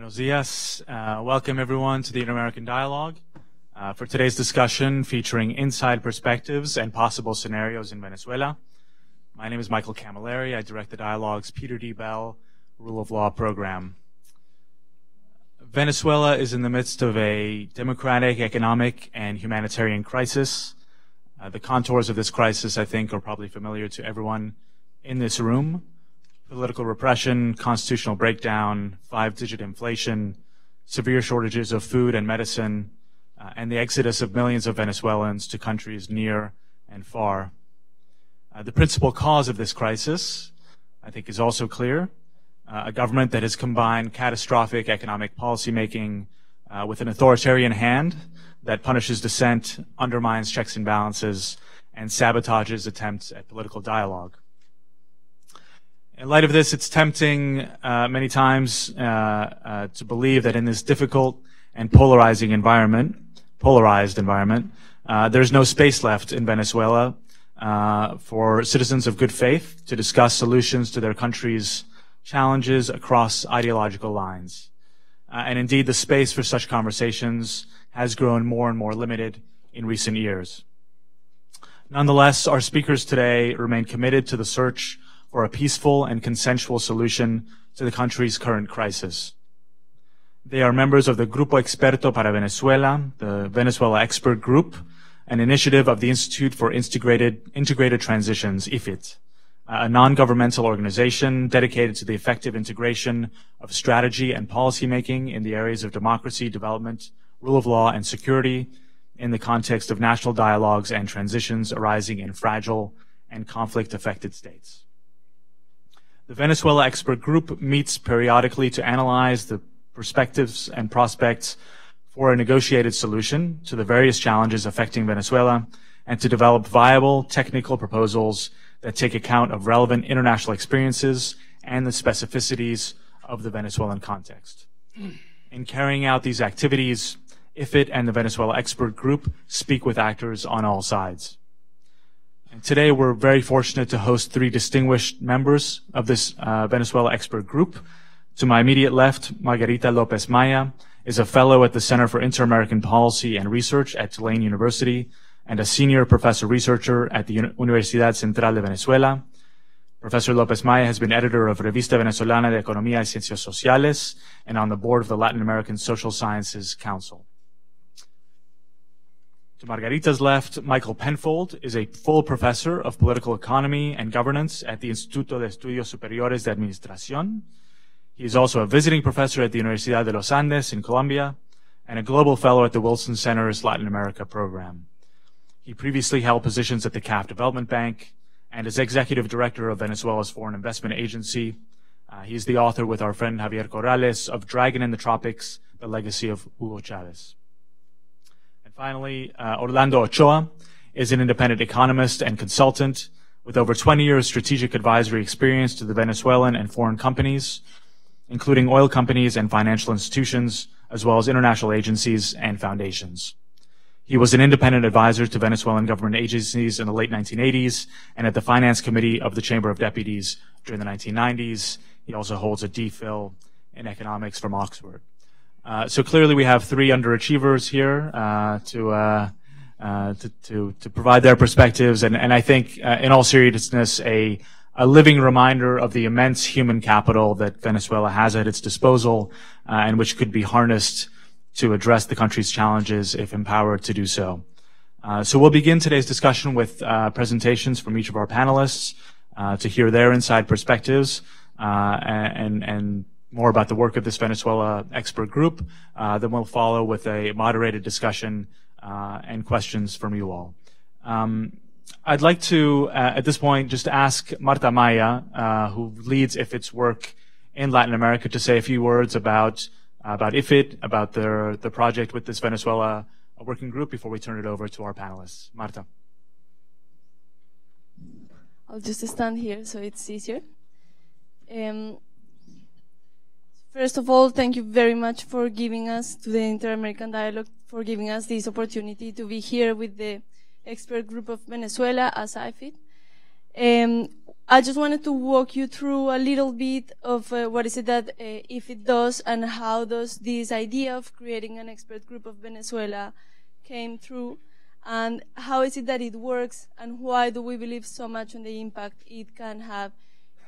Buenos dias. Welcome everyone to the Inter-American Dialogue for today's discussion featuring inside perspectives and possible scenarios in Venezuela. My name is Michael Camilleri. I direct the Dialogue's Peter D. Bell Rule of Law program. Venezuela is in the midst of a democratic, economic, and humanitarian crisis. The contours of this crisis, I think, are probably familiar to everyone in this room. Political repression, constitutional breakdown, 5-digit inflation, severe shortages of food and medicine, and the exodus of millions of Venezuelans to countries near and far. The principal cause of this crisis, I think, is also clear. A government that has combined catastrophic economic policymaking with an authoritarian hand that punishes dissent, undermines checks and balances, and sabotages attempts at political dialogue. In light of this, it's tempting many times to believe that in this difficult and polarized environment, there's no space left in Venezuela for citizens of good faith to discuss solutions to their country's challenges across ideological lines. And indeed, the space for such conversations has grown more and more limited in recent years. Nonetheless, our speakers today remain committed to the search for a peaceful and consensual solution to the country's current crisis. They are members of the Grupo Experto para Venezuela, the Venezuela Expert Group, an initiative of the Institute for Integrated Transitions, IFIT, a non-governmental organization dedicated to the effective integration of strategy and policymaking in the areas of democracy, development, rule of law, and security in the context of national dialogues and transitions arising in fragile and conflict-affected states. The Venezuela Expert Group meets periodically to analyze the perspectives and prospects for a negotiated solution to the various challenges affecting Venezuela and to develop viable technical proposals that take account of relevant international experiences and the specificities of the Venezuelan context. In carrying out these activities, IFIT and the Venezuela Expert Group speak with actors on all sides. And today, we're very fortunate to host 3 distinguished members of this Venezuela Expert Group. To my immediate left, Margarita Lopez Maya is a fellow at the Center for Inter-American Policy and Research at Tulane University and a senior professor researcher at the Universidad Central de Venezuela. Professor Lopez Maya has been editor of Revista Venezolana de Economía y Ciencias Sociales and on the board of the Latin American Social Sciences Council. To Margarita's left, Michael Penfold is a full professor of political economy and governance at the Instituto de Estudios Superiores de Administración. He is also a visiting professor at the Universidad de los Andes in Colombia and a global fellow at the Wilson Center's Latin America program. He previously held positions at the CAF Development Bank and is executive director of Venezuela's Foreign Investment Agency. He is the author with our friend Javier Corrales of Dragon in the Tropics, The Legacy of Hugo Chavez. Finally, Orlando Ochoa is an independent economist and consultant with over 20 years strategic advisory experience to the Venezuelan and foreign companies, including oil companies and financial institutions, as well as international agencies and foundations. He was an independent advisor to Venezuelan government agencies in the late 1980s and at the Finance Committee of the Chamber of Deputies during the 1990s. He also holds a DPhil in economics from Oxford. So clearly we have 3 underachievers here to provide their perspectives, and I think in all seriousness a living reminder of the immense human capital that Venezuela has at its disposal and which could be harnessed to address the country's challenges if empowered to do so. So we'll begin today's discussion with presentations from each of our panelists to hear their inside perspectives and more about the work of this Venezuela expert group. Then we'll follow with a moderated discussion and questions from you all. I'd like to, at this point, just ask Marta Maya, who leads IFIT's work in Latin America, to say a few words about IFIT, about the project with this Venezuela working group before we turn it over to our panelists. Marta. I'll just stand here so it's easier. First of all, thank you very much for giving us, to the Inter-American Dialogue, for giving us this opportunity to be here with the expert group of Venezuela as IFIT. I just wanted to walk you through a little bit of what is it that IFIT does and how does this idea of creating an expert group of Venezuela came through, and how is it that it works, and why do we believe so much on the impact it can have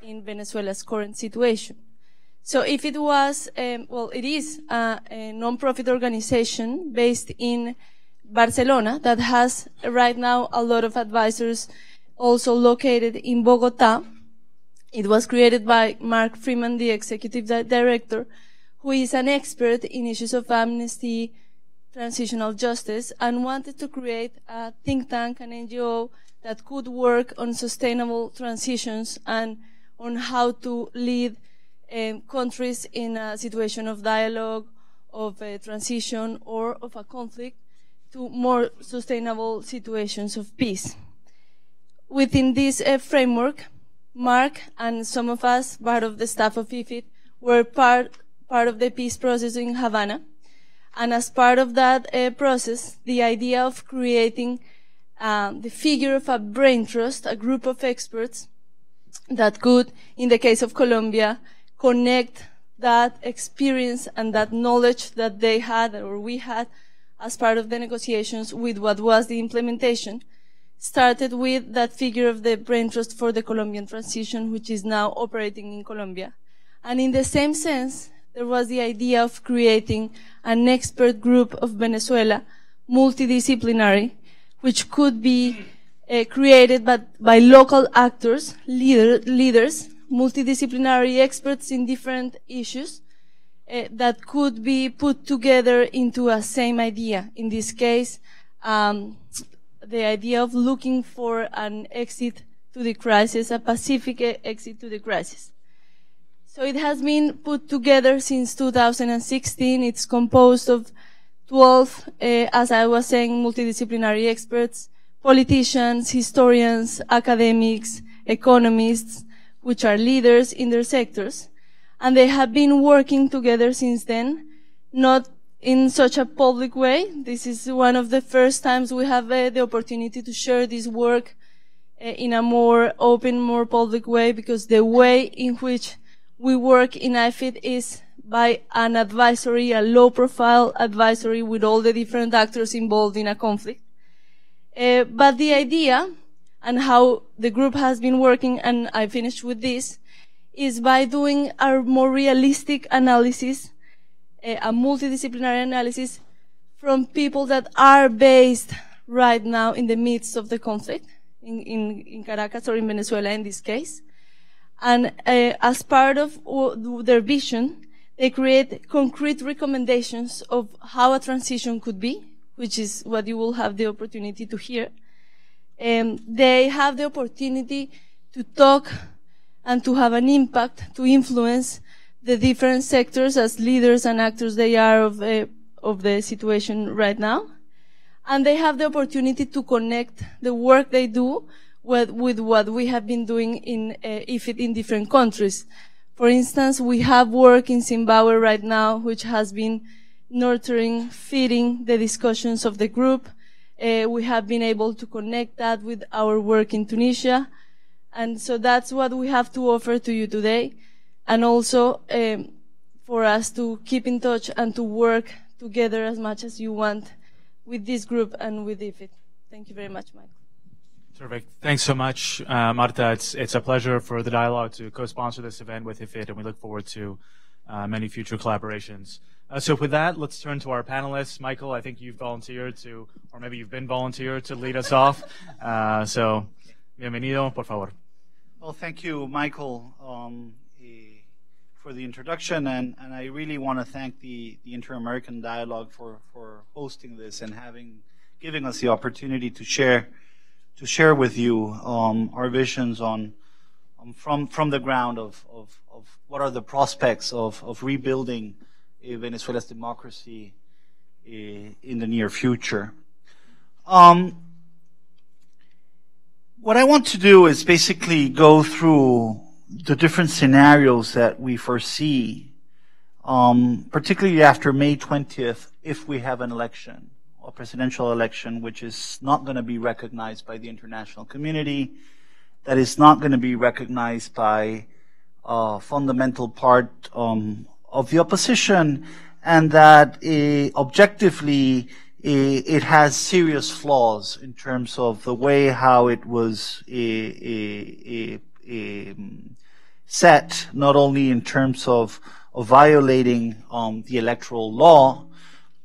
in Venezuela's current situation. So IFIT was, it is a non-profit organization based in Barcelona that has right now a lot of advisors also located in Bogota. It was created by Mark Freeman, the executive director, who is an expert in issues of amnesty, transitional justice, and wanted to create a think tank, an NGO, that could work on sustainable transitions and on how to lead countries in a situation of dialogue, of a transition, or of a conflict to more sustainable situations of peace. Within this framework, Mark and some of us, part of the staff of IFIT, were part of the peace process in Havana. And as part of that process, the idea of creating the figure of a brain trust, a group of experts that could, in the case of Colombia, connect that experience and that knowledge that they had or we had as part of the negotiations with what was the implementation, started with that figure of the brain trust for the Colombian transition, which is now operating in Colombia. And in the same sense, there was the idea of creating an expert group of Venezuela, multidisciplinary, which could be created by local actors, leaders, multidisciplinary experts in different issues, that could be put together into a same idea. In this case, the idea of looking for an exit to the crisis, a pacific exit to the crisis. So it has been put together since 2016. It's composed of 12, as I was saying, multidisciplinary experts, politicians, historians, academics, economists, which are leaders in their sectors. And they have been working together since then, not in such a public way. This is one of the first times we have the opportunity to share this work in a more open, more public way, because the way in which we work in IFIT is by an advisory, a low-profile advisory with all the different actors involved in a conflict. But the idea and how the group has been working, and I finished with this, is by doing a more realistic analysis, a multidisciplinary analysis from people that are based right now in the midst of the conflict, in Caracas or in Venezuela in this case. And as part of their vision, they create concrete recommendations of how a transition could be, which is what you will have the opportunity to hear. They have the opportunity to talk and to have an impact, to influence the different sectors as leaders and actors they are of the situation right now. And they have the opportunity to connect the work they do with what we have been doing in IFIT in different countries. For instance, we have work in Zimbabwe right now, which has been nurturing, feeding the discussions of the group. We have been able to connect that with our work in Tunisia. And so that's what we have to offer to you today. And also, for us to keep in touch and to work together as much as you want with this group and with IFIT. Thank you very much, Michael. Terrific. Thanks so much, Marta. It's a pleasure for the dialogue to co-sponsor this event with IFIT, and we look forward to many future collaborations. So with that, let's turn to our panelists. Michael, I think you've volunteered to, or maybe you've been volunteered to lead us off. So, bienvenido, por favor. Well, thank you, Michael, for the introduction, and I really want to thank the Inter-American Dialogue for hosting this and giving us the opportunity to share with you our visions on from the ground of what are the prospects of rebuilding Venezuela's democracy in the near future. What I want to do is basically go through the different scenarios that we foresee, particularly after May 20th, if we have an election, a presidential election, which is not going to be recognized by the international community, that is not going to be recognized by a fundamental part of the opposition, and that objectively it has serious flaws in terms of the way how it was set, not only in terms of violating the electoral law,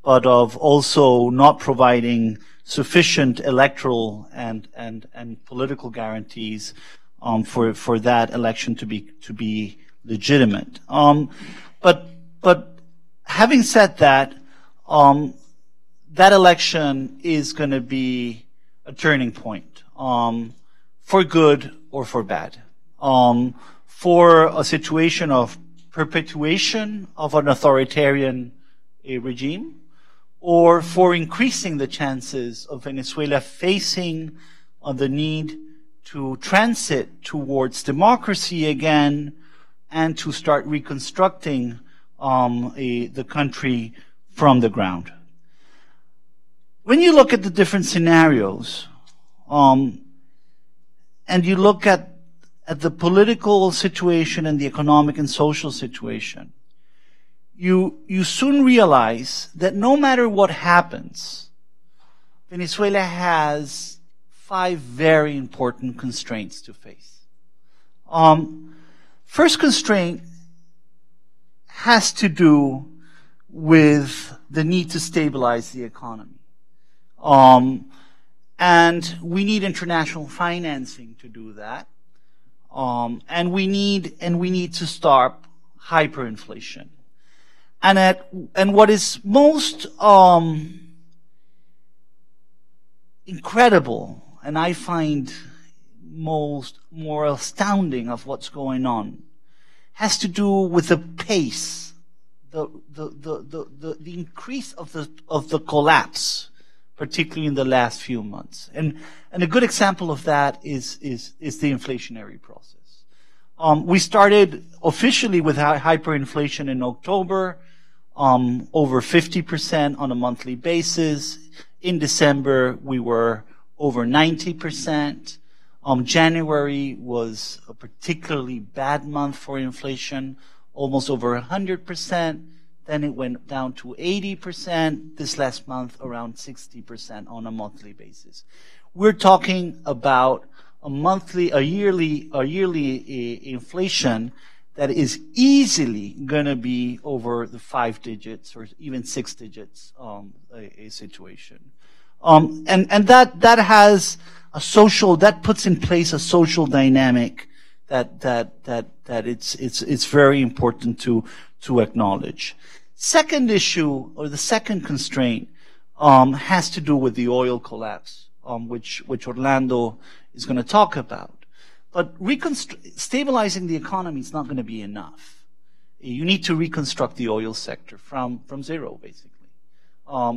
but of also not providing sufficient electoral and political guarantees for that election to be legitimate. But having said that, that election is going to be a turning point, for good or for bad, for a situation of perpetuation of an authoritarian regime, or for increasing the chances of Venezuela facing the need to transit towards democracy again and to start reconstructing the country from the ground. When you look at the different scenarios, and you look at the political situation and the economic and social situation, you soon realize that no matter what happens, Venezuela has 5 very important constraints to face. First constraint has to do with the need to stabilize the economy. And we need international financing to do that. And we need to stop hyperinflation. And what is most incredible, and I find more astounding of what's going on, has to do with the pace, the increase of the collapse, particularly in the last few months. And a good example of that is the inflationary process. We started officially with hyperinflation in October, over 50% on a monthly basis. In December, we were over 90%. January was a particularly bad month for inflation, almost over 100%. Then it went down to 80%. This last month, around 60% on a monthly basis. We're talking about a yearly inflation that is easily going to be over the 5 digits or even 6 digits a situation. And that has a social, that puts in place a social dynamic that it's very important to acknowledge. Second issue, or the second constraint, has to do with the oil collapse, which Orlando is going to talk about. But stabilizing the economy is not going to be enough. You need to reconstruct the oil sector from zero, basically.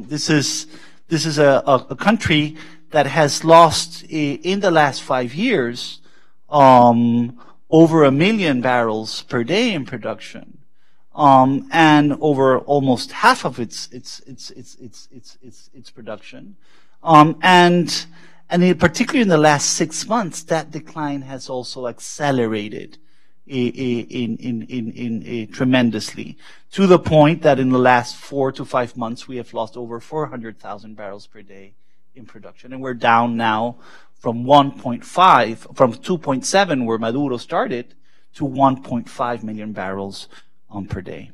This is a country that has lost in the last 5 years over 1 million barrels per day in production, and over almost half of its production, and particularly in the last 6 months, that decline has also accelerated tremendously, to the point that in the last 4 to 5 months we have lost over 400,000 barrels per day in production, and we're down now from 2.7 where Maduro started to 1.5 million barrels per day.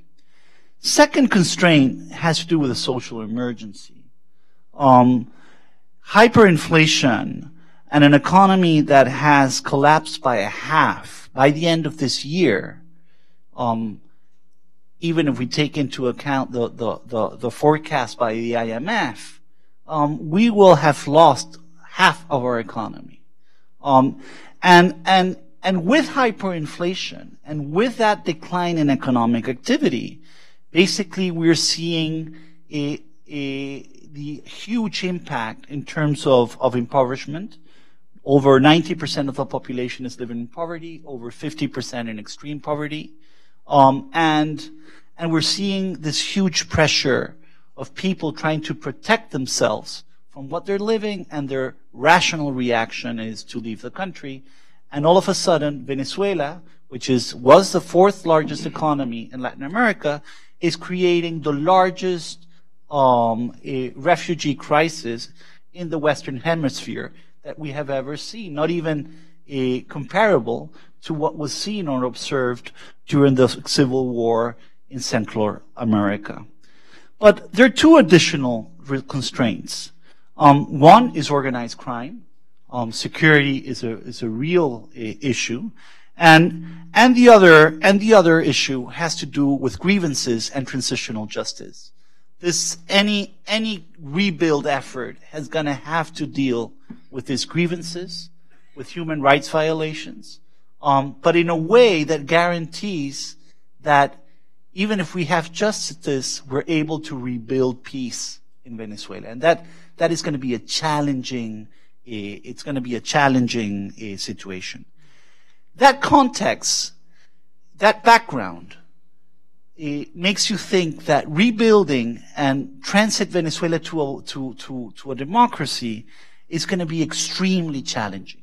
Second constraint has to do with a social emergency. Hyperinflation and an economy that has collapsed by a half by the end of this year, even if we take into account the forecast by the IMF, we will have lost half of our economy. And with hyperinflation and with that decline in economic activity, basically we're seeing the huge impact in terms of impoverishment. Over 90% of the population is living in poverty, over 50% in extreme poverty. And we're seeing this huge pressure of people trying to protect themselves from what they're living, and their rational reaction is to leave the country And all of a sudden, Venezuela, which was the fourth largest economy in Latin America, is creating the largest refugee crisis in the Western Hemisphere that we have ever seen, not even comparable to what was seen or observed during the Civil War in Central America. But there are two additional constraints. One is organized crime. Security is a real issue. And the other issue has to do with grievances and transitional justice. Any rebuild effort is going to have to deal with these grievances, with human rights violations, but in a way that guarantees that even if we have justice, we're able to rebuild peace in Venezuela. And that is going to be a challenging, situation. That context, that background, it makes you think that rebuilding and transit Venezuela to a democracy is going to be extremely challenging.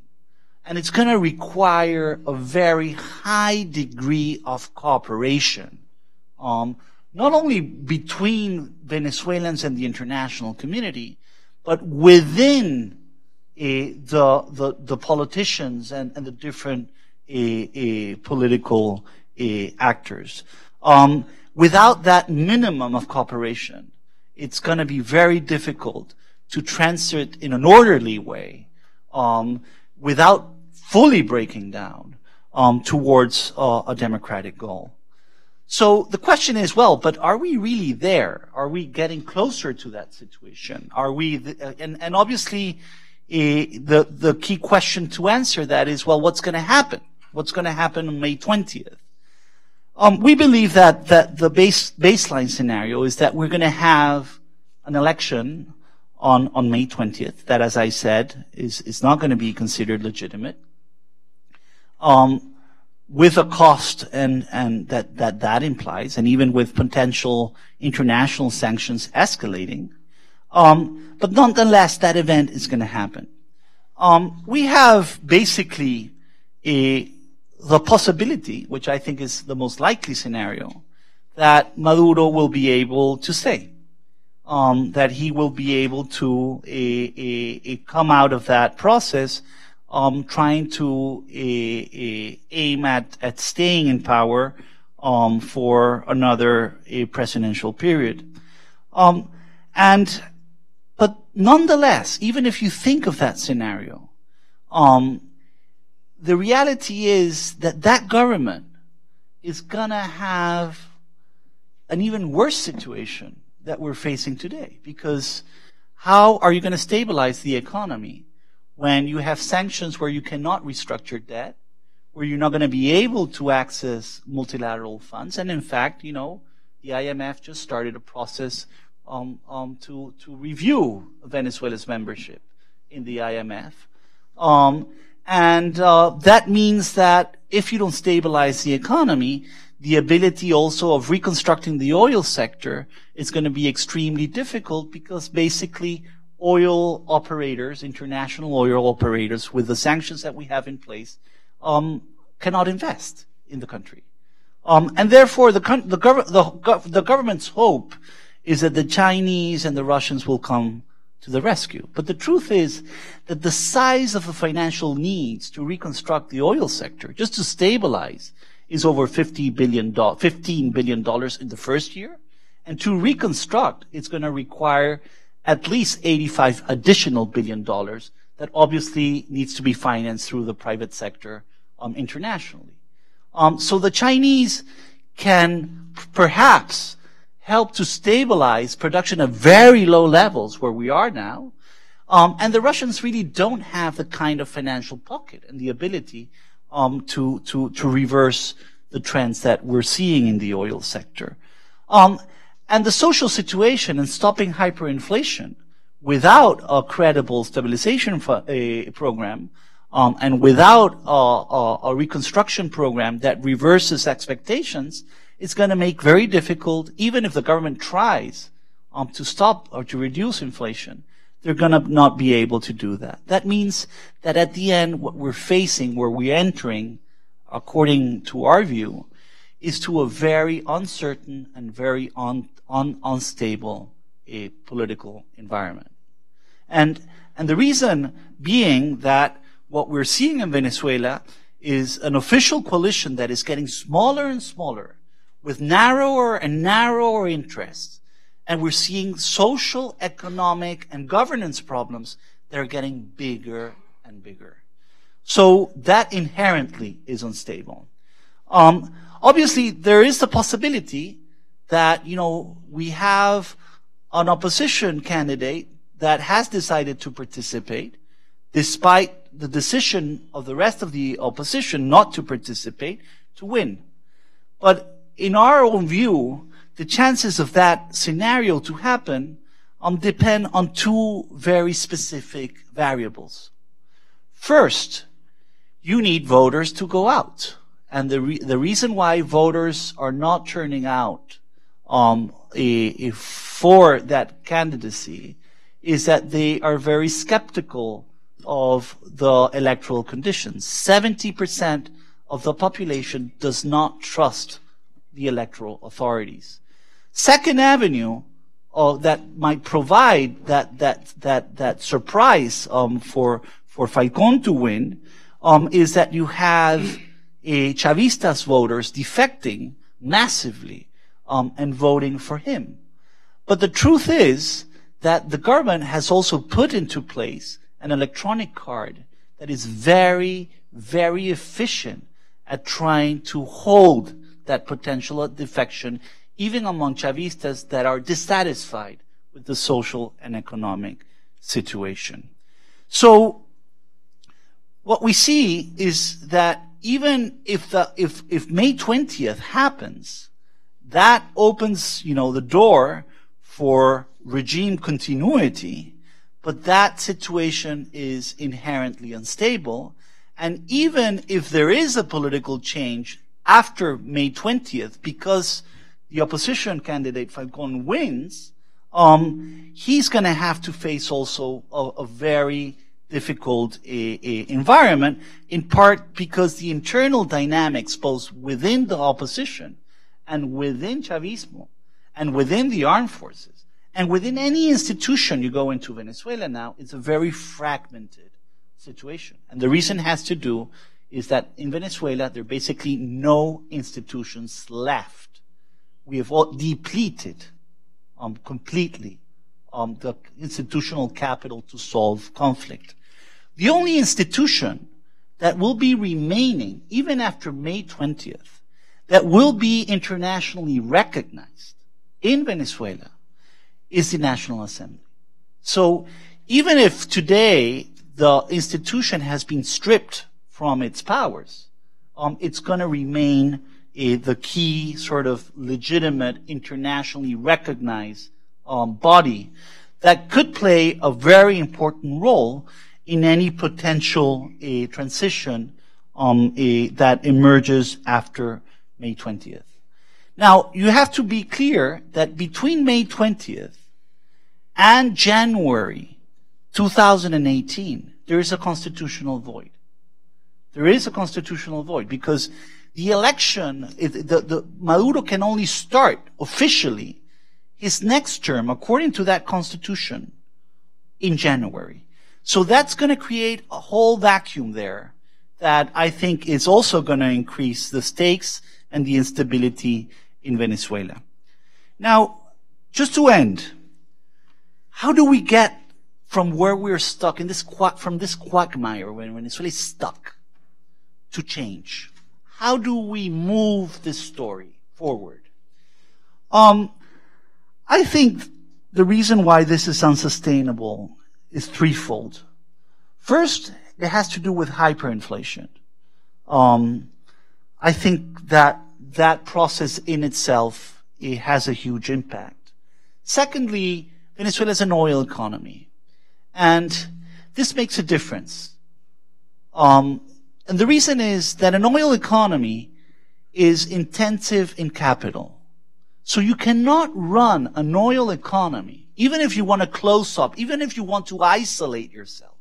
And it's going to require a very high degree of cooperation, not only between Venezuelans and the international community, but within the politicians and the different political actors. Without that minimum of cooperation, it's going to be very difficult to transit in an orderly way, without fully breaking down, towards a democratic goal. So the question is, well, but are we really there? Are we getting closer to that situation? Are we, and obviously, the key question to answer that is, well, what's going to happen? What's going to happen on May 20th? We believe that the baseline scenario is that we're going to have an election on May 20th, that, as I said, is not going to be considered legitimate, with a cost and that implies, and even with potential international sanctions escalating. But nonetheless, that event is going to happen. We have basically the possibility, which I think is the most likely scenario, that Maduro will be able to stay, that he will be able to come out of that process, trying to aim at staying in power for another presidential period. But nonetheless, even if you think of that scenario, the reality is that that government is gonna have an even worse situation that we're facing today. Because how are you gonna stabilize the economy when you have sanctions where you cannot restructure debt, where you're not gonna be able to access multilateral funds? And in fact, the IMF just started a process to review Venezuela's membership in the IMF. And that means that if you don't stabilize the economy, the ability also of reconstructing the oil sector is going to be extremely difficult, because basically oil operators, international oil operators, with the sanctions that we have in place, cannot invest in the country. And therefore, the government's hope is that the Chinese and the Russians will come to the rescue. But the truth is that the size of the financial needs to reconstruct the oil sector, just to stabilize, is over $15 billion in the first year. And to reconstruct, it's going to require at least 85 additional billion dollars that obviously needs to be financed through the private sector internationally. So the Chinese can perhaps help to stabilize production at very low levels where we are now. And the Russians really don't have the kind of financial pocket and the ability to reverse the trends that we're seeing in the oil sector. And the social situation and stopping hyperinflation without a credible stabilization program, and without a reconstruction program that reverses expectations, it's going to make very difficult, even if the government tries to stop or to reduce inflation, they're going to not be able to do that. That means that at the end, what we're facing, where we're entering, according to our view, is to a very uncertain and very unstable political environment. And the reason being that what we're seeing in Venezuela is an official coalition that is getting smaller and smaller, with narrower and narrower interests. And we're seeing social, economic, and governance problems that are getting bigger and bigger. So that inherently is unstable. Obviously, there is the possibility that, we have an opposition candidate that has decided to participate, despite the decision of the rest of the opposition not to participate, to win. But in our own view, the chances of that scenario to happen depend on two very specific variables. First, you need voters to go out. And the reason why voters are not turning out for that candidacy is that they are very skeptical of the electoral conditions. 70% of the population does not trust the electoral authorities. Second avenue that might provide that surprise for Falcón to win is that you have Chavistas voters defecting massively and voting for him. But the truth is that the government has also put into place an electronic card that is very, very efficient at trying to hold that potential defection, even among Chavistas that are dissatisfied with the social and economic situation. So what we see is that even if May 20th happens, that opens, the door for regime continuity, but that situation is inherently unstable. And even if there is a political change after May 20th, because the opposition candidate Falcón wins, he's going to have to face also a very difficult environment, in part because the internal dynamics, both within the opposition and within Chavismo and within the armed forces and within any institution you go into Venezuela now, it's a very fragmented situation. And the reason has to do is that in Venezuela, there are basically no institutions left. We have all depleted completely the institutional capital to solve conflict. The only institution that will be remaining, even after May 20th, that will be internationally recognized in Venezuela is the National Assembly. So even if today the institution has been stripped from its powers, it's going to remain the key sort of legitimate, internationally recognized body that could play a very important role in any potential transition that emerges after May 20th. Now, you have to be clear that between May 20th and January 2018, there is a constitutional void. There is a constitutional void because the election, Maduro can only start officially his next term, according to that constitution, in January. So that's going to create a whole vacuum there that I think is also going to increase the stakes and the instability in Venezuela. Now, just to end, how do we get from where we're stuck in this from this quagmire when Venezuela is stuck to change? How do we move this story forward? I think the reason why this is unsustainable is threefold. First, it has to do with hyperinflation. I think that process in itself, it has a huge impact. Secondly, Venezuela is an oil economy, and this makes a difference. And the reason is that an oil economy is intensive in capital. So you cannot run an oil economy, even if you want to close up, even if you want to isolate yourself.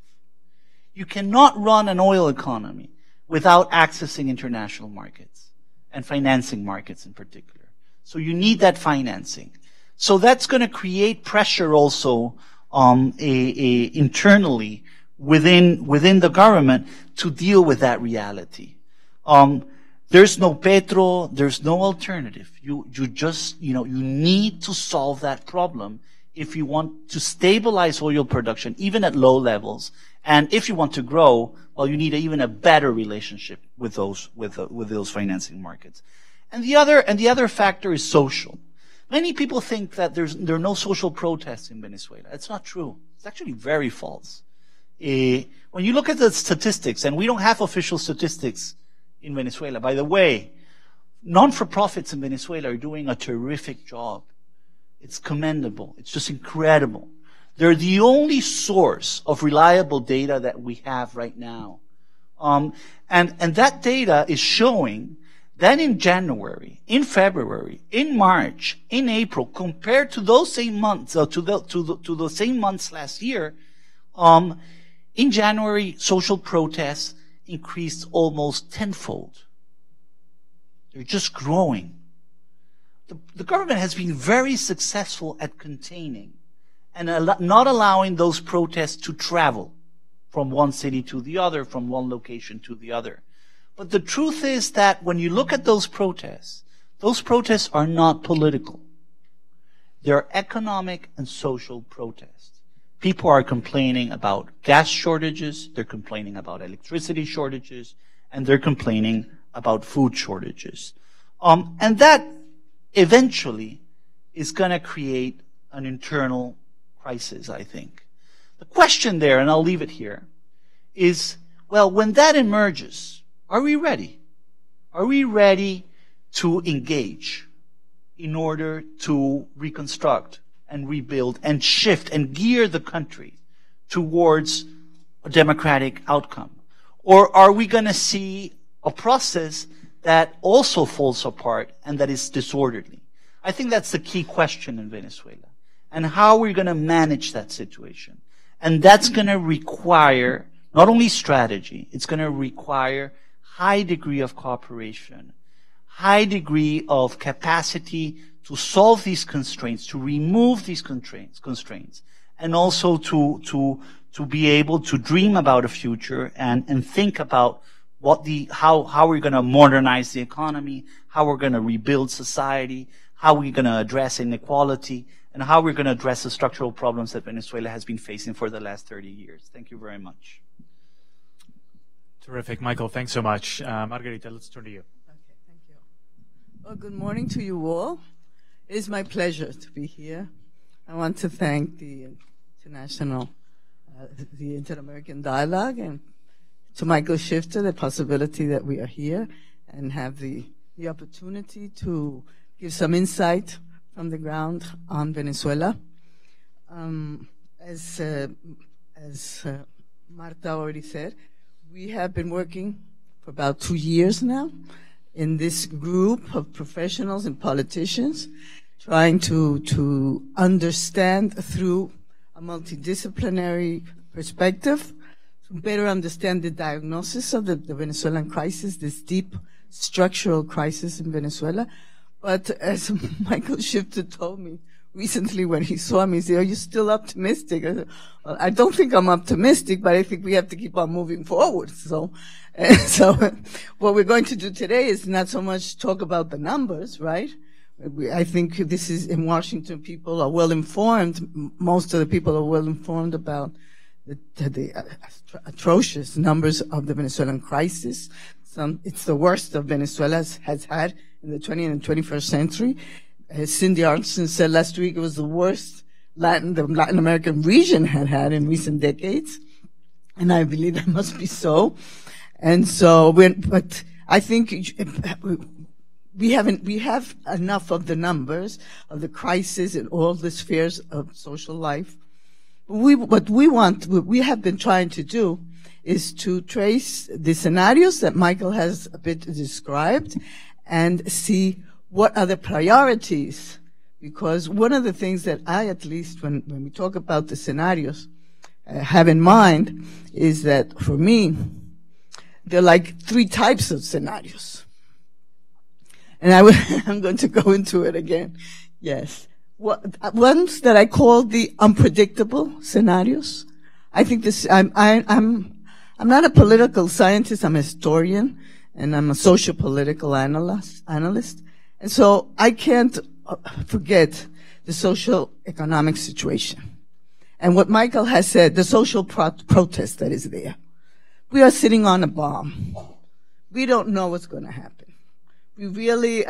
You cannot run an oil economy without accessing international markets and financing markets in particular. So you need that financing. So that's going to create pressure also internally within the government to deal with that reality. There's no petro, there's no alternative. You need to solve that problem if you want to stabilize oil production, even at low levels. And if you want to grow, well, you need even a better relationship with those financing markets. And the other factor is social. Many people think that there are no social protests in Venezuela. It's not true. It's actually very false. When you look at the statistics, and we don't have official statistics in Venezuela. By the way, non-for-profits in Venezuela are doing a terrific job. It's commendable. It's just incredible. They're the only source of reliable data that we have right now. And that data is showing that in January, in February, in March, in April, compared to those same months, to the same months last year, in January, social protests increased almost tenfold. They're just growing. The government has been very successful at containing and not allowing those protests to travel from one city to the other, from one location to the other. But the truth is that when you look at those protests are not political. They're economic and social protests. People are complaining about gas shortages, they're complaining about electricity shortages, and they're complaining about food shortages. And that eventually is going to create an internal crisis, I think. The question there, and I'll leave it here, is, well, when that emerges, are we ready? Are we ready to engage in order to reconstruct and rebuild and shift and gear the country towards a democratic outcome? Or are we going to see a process that also falls apart and that is disorderly? I think that's the key question in Venezuela. And how we're going to manage that situation. And that's going to require not only strategy, it's going to require high degree of cooperation, high degree of capacity to solve these constraints, to remove these constraints, and also to be able to dream about a future and think about how we're going to modernize the economy, how we're going to rebuild society, how we're going to address inequality, and how we're going to address the structural problems that Venezuela has been facing for the last 30 years. Thank you very much. Terrific. Michael, thanks so much. Margarita, let's turn to you. Okay, thank you. Well, good morning to you all. It is my pleasure to be here. I want to thank the Inter-American Dialogue, and to Michael Shifter, the possibility that we are here and have the opportunity to give some insight from the ground on Venezuela. As Marta already said, we have been working for about 2 years now in this group of professionals and politicians, trying to understand through a multidisciplinary perspective, to better understand the diagnosis of the Venezuelan crisis, this deep structural crisis in Venezuela. But as Michael Shifter told me recently when he saw me, he said, "Are you still optimistic?" I said, "Well, I don't think I'm optimistic, but I think we have to keep on moving forward." So what we're going to do today is not so much talk about the numbers, right? I think this is in Washington, people are well informed. Most of the people are well informed about the atrocious numbers of the Venezuelan crisis. It's the worst of Venezuela has had in the 20th and 21st century. Cindy Arnson said last week it was the worst the Latin American region had in recent decades. And I believe that must be so. And so, but I think we have enough of the numbers of the crisis in all the spheres of social life. What we have been trying to do is to trace the scenarios that Michael has a bit described and see what are the priorities? Because one of the things that I, at least when we talk about the scenarios, have in mind is that for me, there are like 3 types of scenarios. And I'm going to go into it again. Yes. Ones that I call the unpredictable scenarios. I think this, I'm not a political scientist, I'm a historian, and I'm a socio-political analyst. And so I can't forget the social economic situation. And what Michael has said, the social protest that is there. We are sitting on a bomb. We don't know what's going to happen. We really,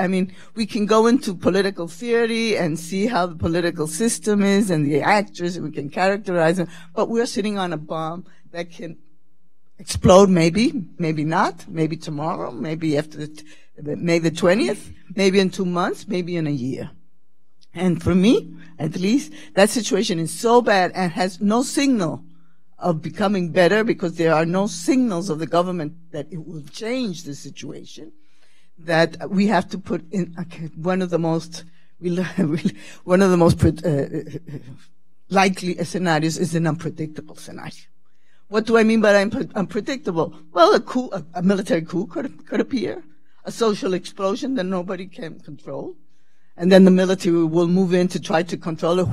we can go into political theory and see how the political system is and the actors, and we can characterize them, but we're sitting on a bomb that can explode maybe, maybe not, maybe tomorrow, maybe after May the 20th, maybe in 2 months, maybe in a year. And for me, at least, that situation is so bad and has no signal of becoming better, because there are no signals of the government that it will change the situation, that we have to put in one of the most likely scenarios is an unpredictable scenario. What do I mean by unpredictable? Well, a military coup could appear, a social explosion that nobody can control, and then the military will move in to try to control it.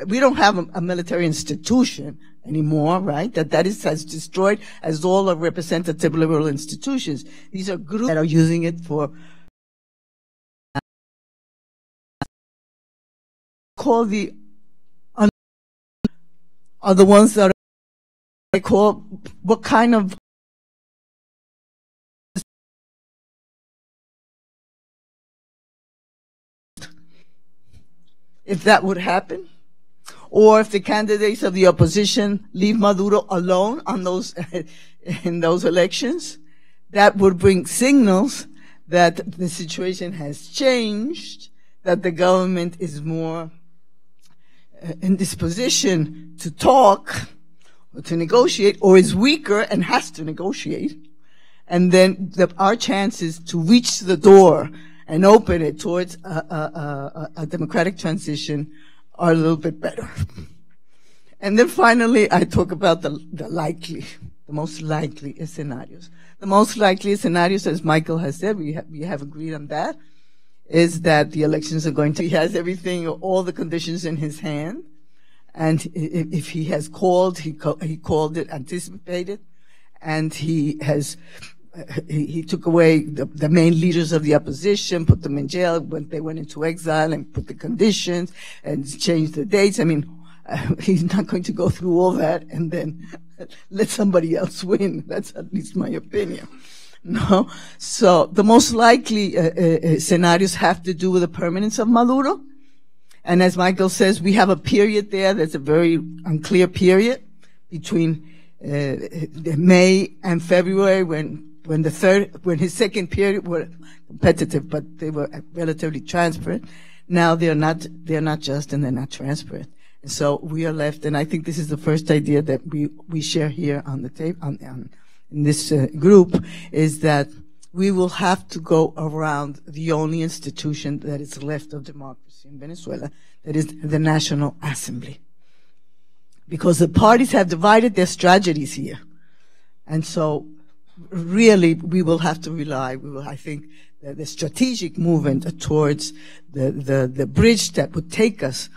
We don't have a military institution anymore, right? That is as destroyed as all of representative liberal institutions. These are groups that are using it for are the ones that I call what kind of if that would happen, or if the candidates of the opposition leave Maduro alone on those in those elections, that would bring signals that the situation has changed, that the government is more in disposition to talk or to negotiate, or is weaker and has to negotiate. And then our chances to reach the door and open it towards a democratic transition are a little bit better. And then finally, I talk about the most likely scenarios. The most likely scenarios, as Michael has said, we have agreed on that, is that the elections are going to, he has everything, all the conditions in his hand. And if he has called, he called it, anticipated, and he has, he took away the main leaders of the opposition, put them in jail when they went into exile, and put the conditions and changed the dates. He's not going to go through all that and then let somebody else win. That's at least my opinion. No. So the most likely scenarios have to do with the permanence of Maduro. And as Michael says, we have a period there that's a very unclear period between May and February when his second period were competitive, but they were relatively transparent. Now they're not just, and they're not transparent. And so we are left, and I think this is the first idea that we share here on the table, in this group, is that we will have to go around the only institution that is left of democracy in Venezuela, that is the National Assembly. Because the parties have divided their strategies here. And so really we will have to rely, I think, the strategic movement towards the bridge that would take us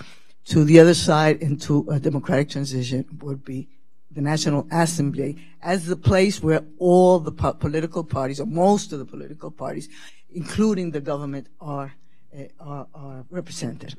to the other side into a democratic transition would be the National Assembly as the place where all the political parties, or most of the political parties, including the government, are represented.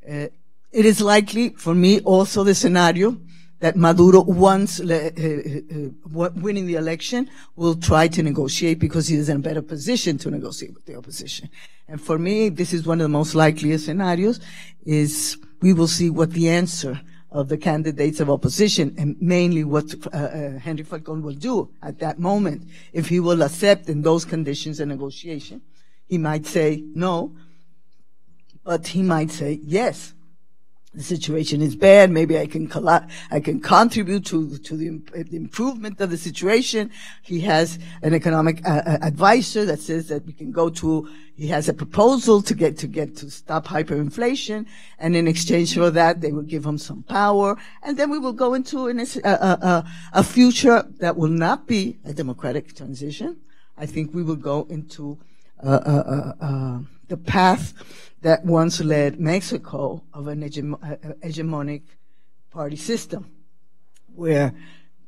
It is likely, for me, also the scenario that Maduro, once winning the election, will try to negotiate because he is in a better position to negotiate with the opposition. And for me, this is one of the most likeliest scenarios, is we will see what the answer of the candidates of opposition, and mainly what Henry Falcón will do at that moment. If he will accept in those conditions a negotiation, he might say no, but he might say yes. the situation is bad. Maybe I can contribute to the improvement of the situation. He has an economic advisor that says that we can go to. He has a proposal to stop hyperinflation, and in exchange for that, they will give him some power, and then we will go into a future that will not be a democratic transition. I think we will go into the path that once led Mexico of an hegemonic party system, where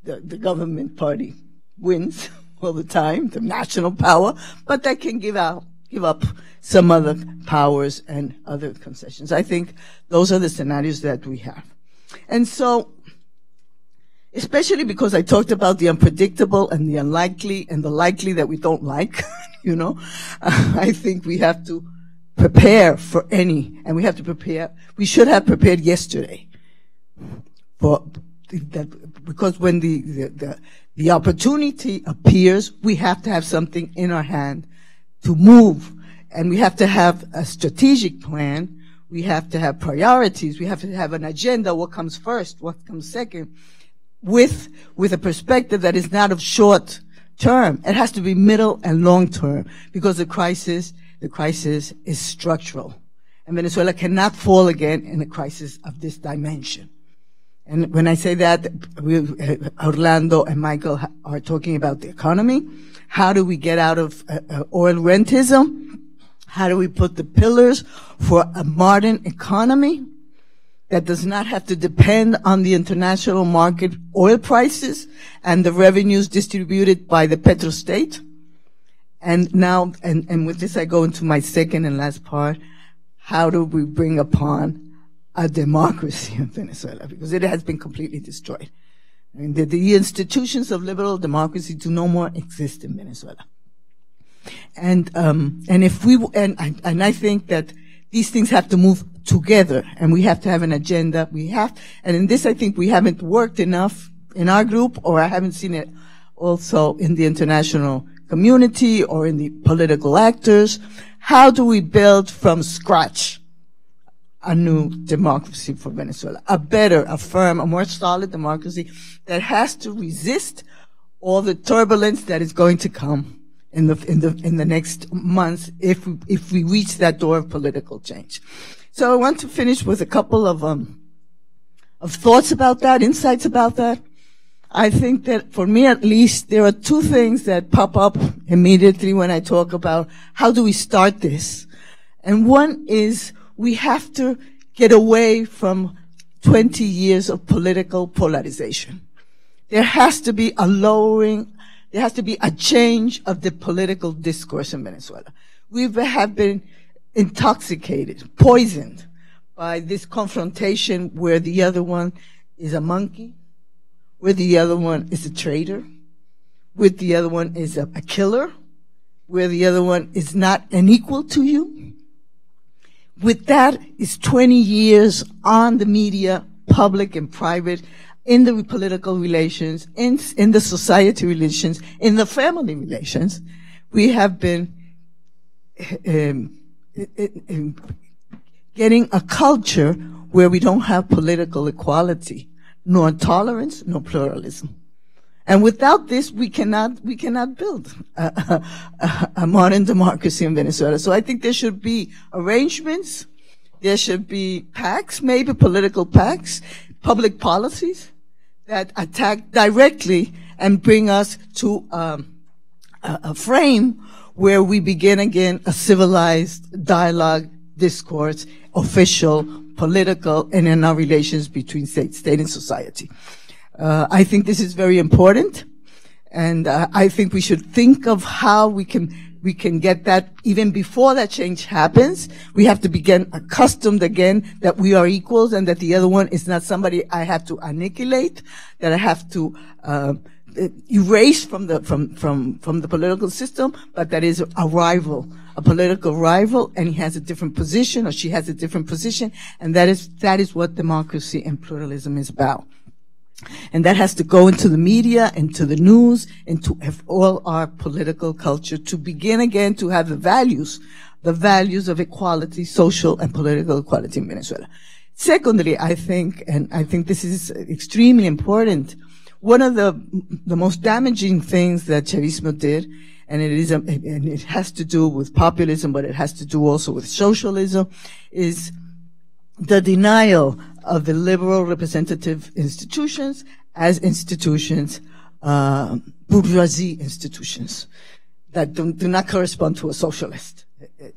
the government party wins all the time, the national power, but that can give up some other powers and other concessions. I think those are the scenarios that we have. And so, especially because I talked about the unpredictable and the unlikely and the likely that we don't like, you know, I think we have to prepare for any, and we have to prepare. We should have prepared yesterday for that, because when the opportunity appears, we have to have something in our hand to move, and we have to have a strategic plan. We have to have priorities. We have to have an agenda. What comes first? What comes second? With a perspective that is not of short term. It has to be middle and long term, because the crisis is structural. And Venezuela cannot fall again in a crisis of this dimension. And when I say that, Orlando and Michael are talking about the economy. How do we get out of oil rentism? How do we put the pillars for a modern economy that does not have to depend on the international market oil prices and the revenues distributed by the petrostate? And now, and with this I go into my second and last part. How do we bring upon a democracy in Venezuela? Because it has been completely destroyed. I mean, the institutions of liberal democracy do no more exist in Venezuela. And if we, and I think that these things have to move together, and we have to have an agenda. And in this I think we haven't worked enough in our group, or I haven't seen it also in the international community or in the political actors. How do we build from scratch a new democracy for Venezuela? A better, a firm, a more solid democracy that has to resist all the turbulence that is going to come in the next months if we reach that door of political change. So I want to finish with a couple of thoughts about that, insights about that. I think that for me at least, there are two things that pop up immediately when I talk about how do we start this. And one is we have to get away from 20 years of political polarization. There has to be a lowering, there has to be a change of the political discourse in Venezuela. We have been intoxicated, poisoned by this confrontation where the other one is a monkey, where the other one is a traitor, where the other one is a killer, where the other one is not an equal to you. With that is 20 years on the media, public and private, in the political relations, in the society relations, in the family relations. We have been getting a culture where we don't have political equality, nor tolerance, nor pluralism. And without this, we cannot build a modern democracy in Venezuela. So I think there should be arrangements, there should be pacts, maybe political pacts, public policies that attack directly and bring us to a frame where we begin again a civilized dialogue, discourse, official, political, and in our relations between state and society. I think this is very important, and I think we should think of how we can get that even before that change happens. We have to begin accustomed again that we are equals and that the other one is not somebody I have to annihilate, that I have to erase from the political system, but that is a rival, a political rival, and he has a different position or she has a different position, and that is what democracy and pluralism is about. And that has to go into the media, into the news, into all our political culture to begin again to have the values of equality, social and political equality in Venezuela. Secondly, I think this is extremely important, one of the most damaging things that Chavismo did, and it has to do with populism, but it has to do also with socialism, is the denial of the liberal representative institutions as institutions, bourgeoisie institutions that do not correspond to a socialist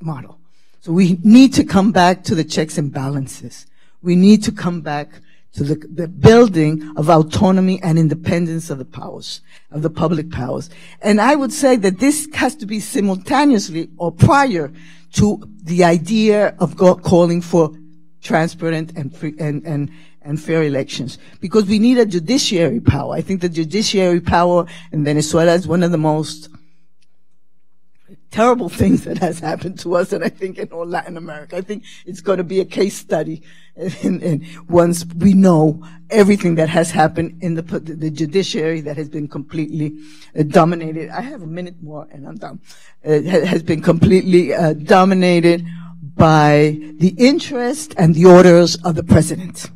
model. So we need to come back to the checks and balances. We need to come back to the building of autonomy and independence of the powers, of the public powers. And I would say that this has to be simultaneously or prior to the idea of calling for transparent and free and fair elections, because we need a judiciary power. I think the judiciary power in Venezuela is one of the most terrible things that has happened to us, and I think in all Latin America. I think it's going to be a case study, and once we know everything that has happened in the judiciary that has been completely dominated. I have a minute more and I'm done. Has been completely dominated by the interest and the orders of the president.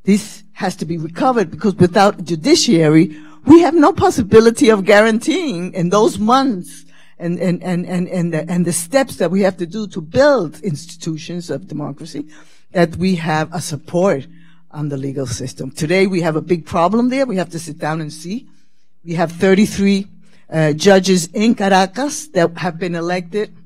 This has to be recovered, because without judiciary, we have no possibility of guaranteeing in those months and the steps that we have to do to build institutions of democracy, that we have a support on the legal system. Today we have a big problem there. We have to sit down and see. We have 33 judges in Caracas that have been elected,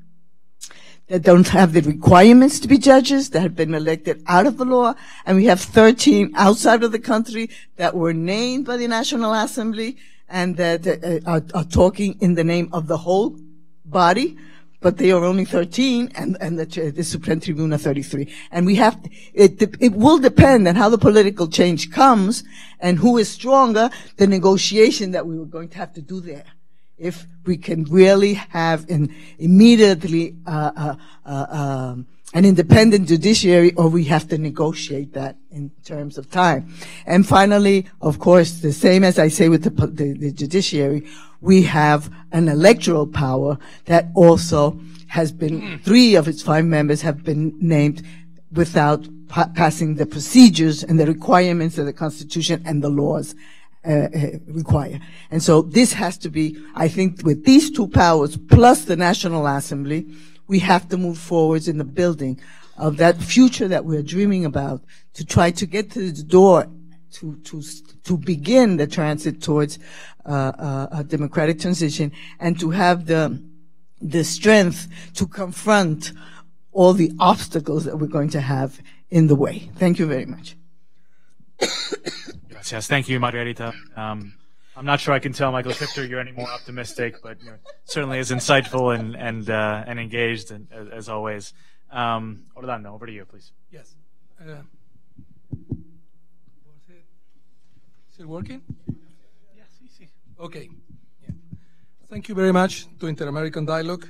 that don't have the requirements to be judges, that have been elected out of the law, and we have 13 outside of the country that were named by the National Assembly and that are talking in the name of the whole body, but they are only 13, and the Supreme Tribunal 33. And we have, it will depend on how the political change comes and who is stronger, the negotiation that we were going to have to do there. If we can really have immediately an independent judiciary, or we have to negotiate that in terms of time. And finally, of course, the same as I say with the judiciary, we have an electoral power that also has been, 3 of its 5 members have been named without passing the procedures and the requirements of the Constitution and the laws require. And so this has to be, I think, with these 2 powers plus the National Assembly, we have to move forwards in the building of that future that we're dreaming about, to try to get to the door to begin the transit towards a democratic transition, and to have the strength to confront all the obstacles that we're going to have in the way. Thank you very much. Yes, thank you, Margarita. I'm not sure I can tell Michael Schifter you're any more optimistic, but you're certainly as insightful and engaged as always. Orlando, over to you, please. Yes. Is it working? Yes, easy. Okay. Yeah. Thank you very much to Inter-American Dialogue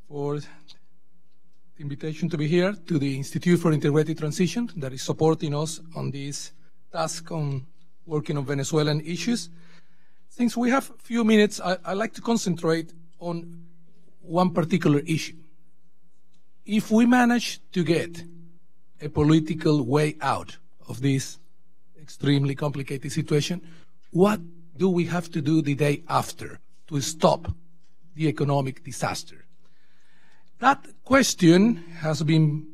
for the invitation to be here, to the Institute for Integrated Transition that is supporting us on this task on working on Venezuelan issues. Since we have a few minutes, I'd like to concentrate on one particular issue. If we manage to get a political way out of this extremely complicated situation, what do we have to do the day after to stop the economic disaster? That question has been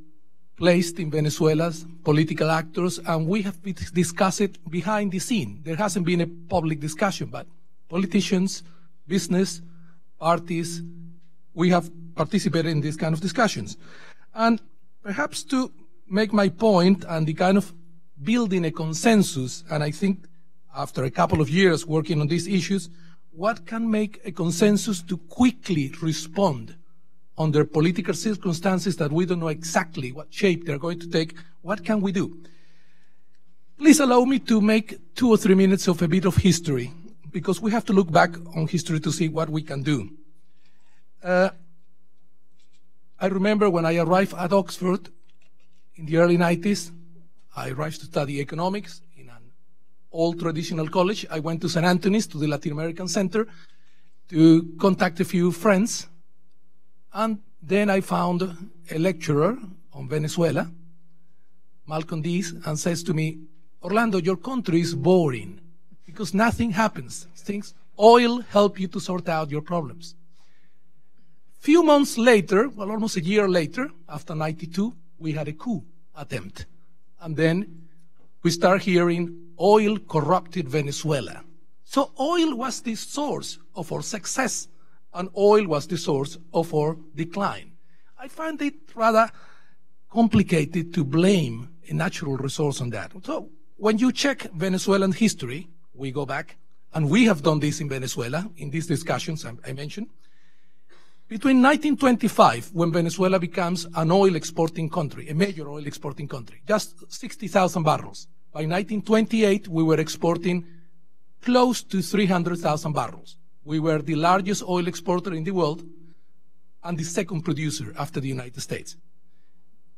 placed in Venezuela's political actors, and we have discussed it behind the scene. There hasn't been a public discussion, but politicians, business, parties, we have participated in these kind of discussions. And perhaps to make my point and the kind of building a consensus, and I think after a couple of years working on these issues, what can make a consensus to quickly respond under political circumstances that we don't know exactly what shape they're going to take? What can we do? Please allow me to make 2 or 3 minutes of a bit of history, because we have to look back on history to see what we can do. I remember when I arrived at Oxford in the early 90s, I arrived to study economics in an old traditional college. I went to St. Anthony's, to the Latin American Center, to contact a few friends. And then I found a lecturer on Venezuela Malcolm Dees, and says to me, Orlando, your country is boring because nothing happens. Oil help you to sort out your problems. Few months later, well, almost a year later, after 92, we had a coup attempt. And then we start hearing oil corrupted Venezuela. So oil was the source of our success, and oil was the source of our decline. I find it rather complicated to blame a natural resource on that. So when you check Venezuelan history, we go back, and we have done this in Venezuela, in these discussions I mentioned. Between 1925, when Venezuela becomes an oil exporting country, a major oil exporting country, just 60,000 barrels. By 1928, we were exporting close to 300,000 barrels. We were the largest oil exporter in the world and the second producer after the United States.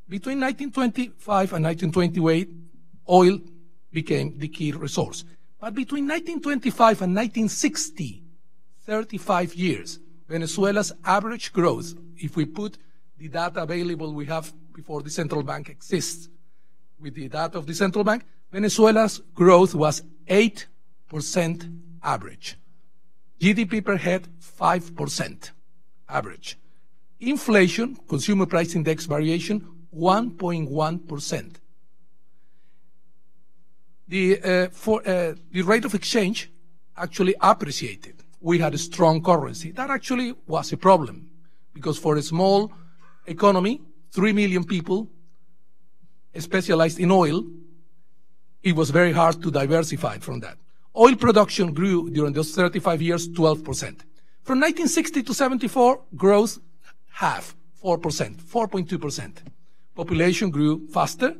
Between 1925 and 1928, oil became the key resource. But between 1925 and 1960, 35 years, Venezuela's average growth, if we put the data available we have before the central bank exists with the data of the central bank, Venezuela's growth was 8% average. GDP per head, 5% average. Inflation, consumer price index variation, 1.1%. The rate of exchange actually appreciated. We had a strong currency. That actually was a problem because for a small economy, 3 million people specialized in oil, it was very hard to diversify from that. Oil production grew during those 35 years 12%. From 1960 to 74, growth half, 4%, 4.2%. Population grew faster.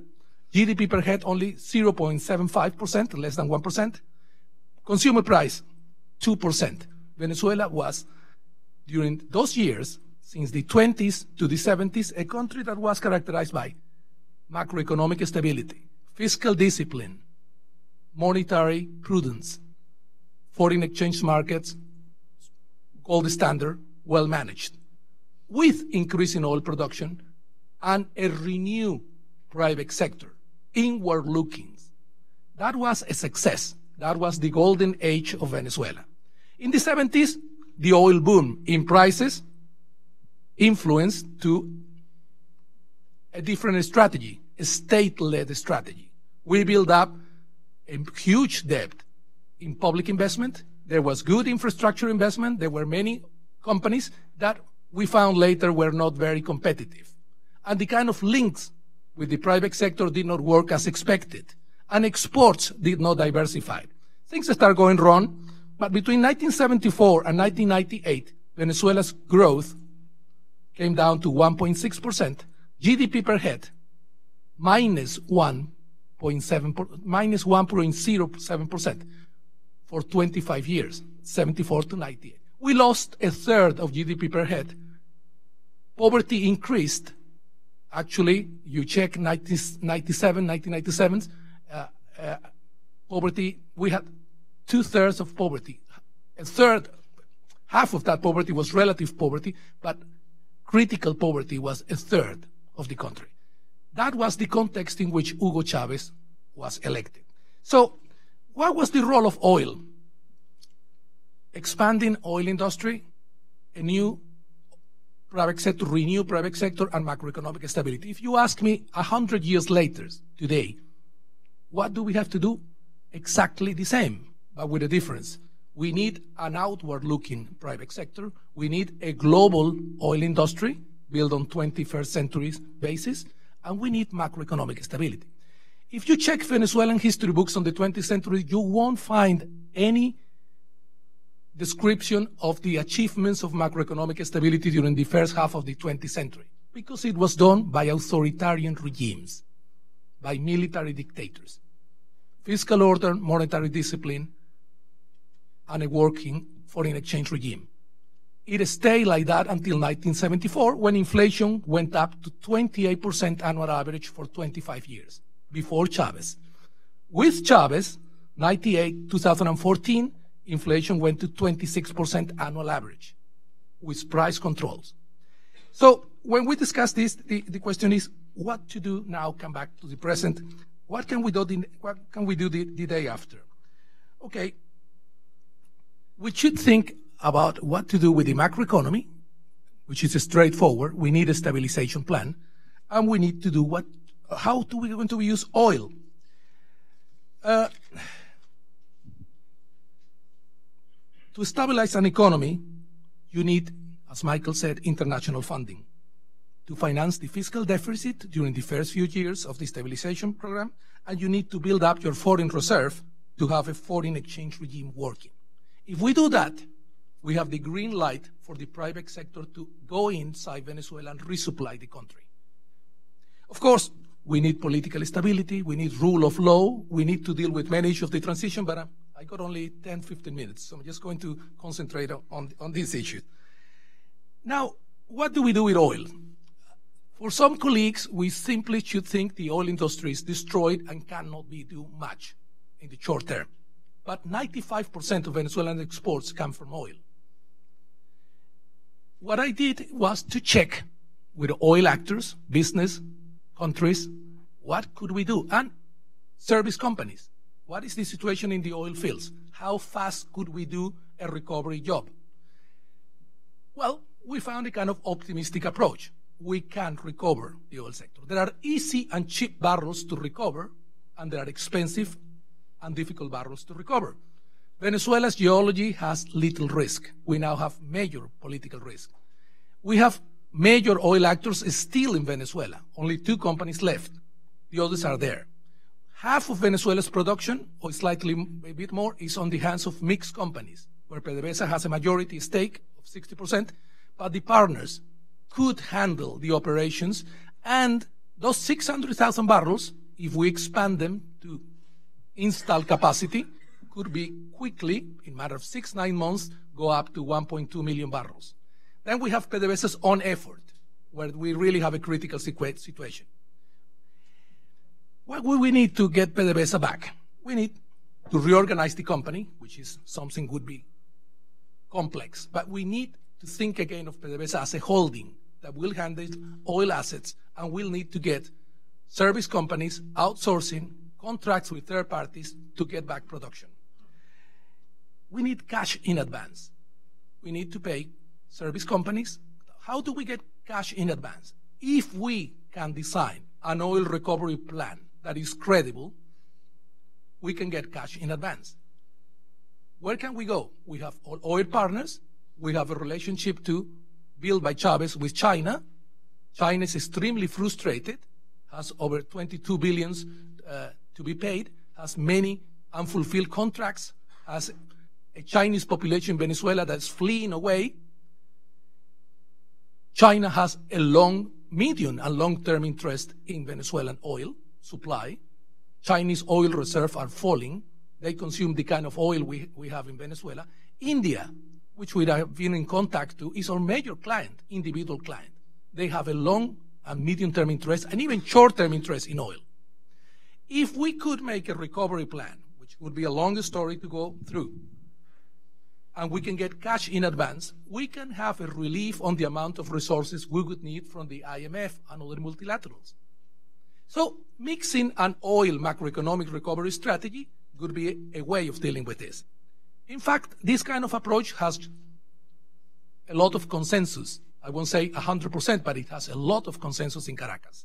GDP per head only 0.75%, less than 1%. Consumer price, 2%. Venezuela was, during those years, since the 20s to the 70s, a country that was characterized by macroeconomic stability, fiscal discipline, monetary prudence, foreign exchange markets, gold standard, well managed, with increasing oil production and a renewed private sector, inward looking. That was a success. That was the golden age of Venezuela. In the 70s, the oil boom in prices influenced to a different strategy, a state-led strategy. We built up a huge debt in public investment. There was good infrastructure investment. There were many companies that we found later were not very competitive. And the kind of links with the private sector did not work as expected. And exports did not diversify. Things started going wrong. But between 1974 and 1998, Venezuela's growth came down to 1.6%, GDP per head minus 1.07% for 25 years, 74 to 98. We lost a third of GDP per head. Poverty increased. Actually, you check 1997, poverty, we had 2/3 of poverty. A third, half of that poverty was relative poverty, but critical poverty was a third of the country. That was the context in which Hugo Chavez was elected. So, what was the role of oil? Expanding oil industry, a new private sector, renew private sector, and macroeconomic stability. If you ask me 100 years later, today, what do we have to do? Exactly the same, but with a difference. We need an outward-looking private sector. We need a global oil industry built on 21st century basis, and we need macroeconomic stability. If you check Venezuelan history books on the 20th century, you won't find any description of the achievements of macroeconomic stability during the first half of the 20th century, because it was done by authoritarian regimes, by military dictators. Fiscal order, monetary discipline, and a working foreign exchange regime. It stayed like that until 1974, when inflation went up to 28% annual average for 25 years, before Chavez. With Chavez, 98, 2014, inflation went to 26% annual average, with price controls. So when we discuss this, the question is, what to do now, come back to the present. What can we do the day after? Okay, we should think about what to do with the macroeconomy, which is straightforward. We need a stabilization plan, and we need to do how do we going to use oil? To stabilize an economy, you need, as Michael said, international funding to finance the fiscal deficit during the first few years of the stabilization program, and you need to build up your foreign reserve to have a foreign exchange regime working. If we do that, we have the green light for the private sector to go inside Venezuela and resupply the country. Of course, we need political stability, we need rule of law, we need to deal with many issues of the transition, but I got only 10, 15 minutes, so I'm just going to concentrate on this issue. Now, what do we do with oil? For some colleagues, we simply should think the oil industry is destroyed and cannot do much in the short term. But 95% of Venezuelan exports come from oil. What I did was to check with oil actors, business, countries, what could we do? And service companies. What is the situation in the oil fields? How fast could we do a recovery job? Well, we found a kind of optimistic approach. We can recover the oil sector. There are easy and cheap barrels to recover, and there are expensive and difficult barrels to recover. Venezuela's geology has little risk. We now have major political risk. We have major oil actors still in Venezuela. Only 2 companies left. The others are there. Half of Venezuela's production, or slightly a bit more, is on the hands of mixed companies, where PDVSA has a majority stake of 60%, but the partners could handle the operations, and those 600,000 barrels, if we expand them to install capacity, could be quickly, in a matter of 6-9 months, go up to 1.2 million barrels. Then we have PDVSA's own effort, where we really have a critical situation. What will we need to get PDVSA back? We need to reorganize the company, which is something would be complex, but we need to think again of PDVSA as a holding that will handle oil assets, and we'll need to get service companies outsourcing contracts with third parties to get back production. We need cash in advance. We need to pay service companies. How do we get cash in advance? If we can design an oil recovery plan that is credible, we can get cash in advance. Where can we go? We have oil partners. We have a relationship built by Chavez with China. China is extremely frustrated, has over 22 billion to be paid, has many unfulfilled contracts, has a Chinese population in Venezuela that's fleeing away. China has a medium and long-term interest in Venezuelan oil supply. Chinese oil reserves are falling. They consume the kind of oil we have in Venezuela. India, which we have been in contact to, is our major client, individual client. They have a long and medium-term interest and even short-term interest in oil. If we could make a recovery plan, which would be a long story to go through, and we can get cash in advance, we can have a relief on the amount of resources we would need from the IMF and other multilaterals. So mixing an oil macroeconomic recovery strategy could be a way of dealing with this. In fact, this kind of approach has a lot of consensus. I won't say 100%, but it has a lot of consensus in Caracas.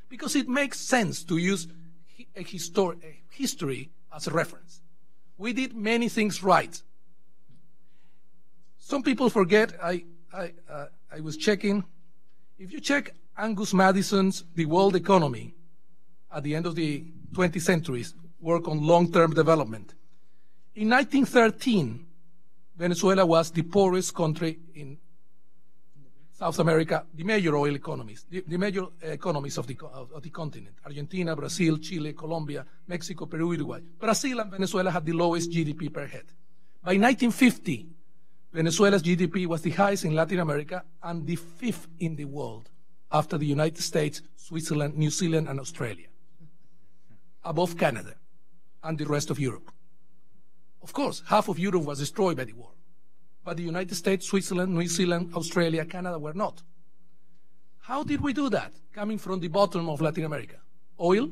Because it makes sense to use a history as a reference. We did many things right. Some people forget, I was checking, if you check Angus Madison's The World Economy at the end of the 20th century, work on long-term development. In 1913, Venezuela was the poorest country in South America, the major oil economies, the major economies of the continent. Argentina, Brazil, Chile, Colombia, Mexico, Peru, Uruguay. Brazil and Venezuela had the lowest GDP per head. By 1950, Venezuela's GDP was the highest in Latin America and the 5th in the world, after the United States, Switzerland, New Zealand, and Australia, above Canada and the rest of Europe. Of course, half of Europe was destroyed by the war, but the United States, Switzerland, New Zealand, Australia, Canada were not. How did we do that? Coming from the bottom of Latin America. Oil,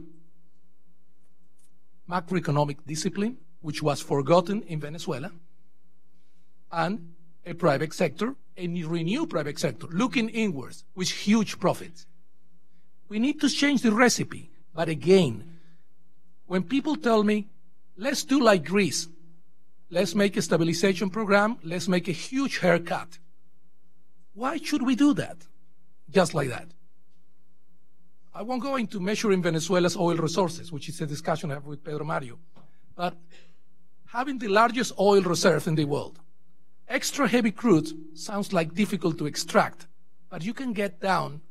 macroeconomic discipline, which was forgotten in Venezuela, and a private sector, a renewed private sector, looking inwards with huge profits. We need to change the recipe. But again, when people tell me, let's do like Greece, let's make a stabilization program, let's make a huge haircut. Why should we do that? Just like that. I won't go into measuring Venezuela's oil resources, which is a discussion I have with Pedro Mario. But having the largest oil reserve in the world, extra heavy crude sounds like difficult to extract, but you can get down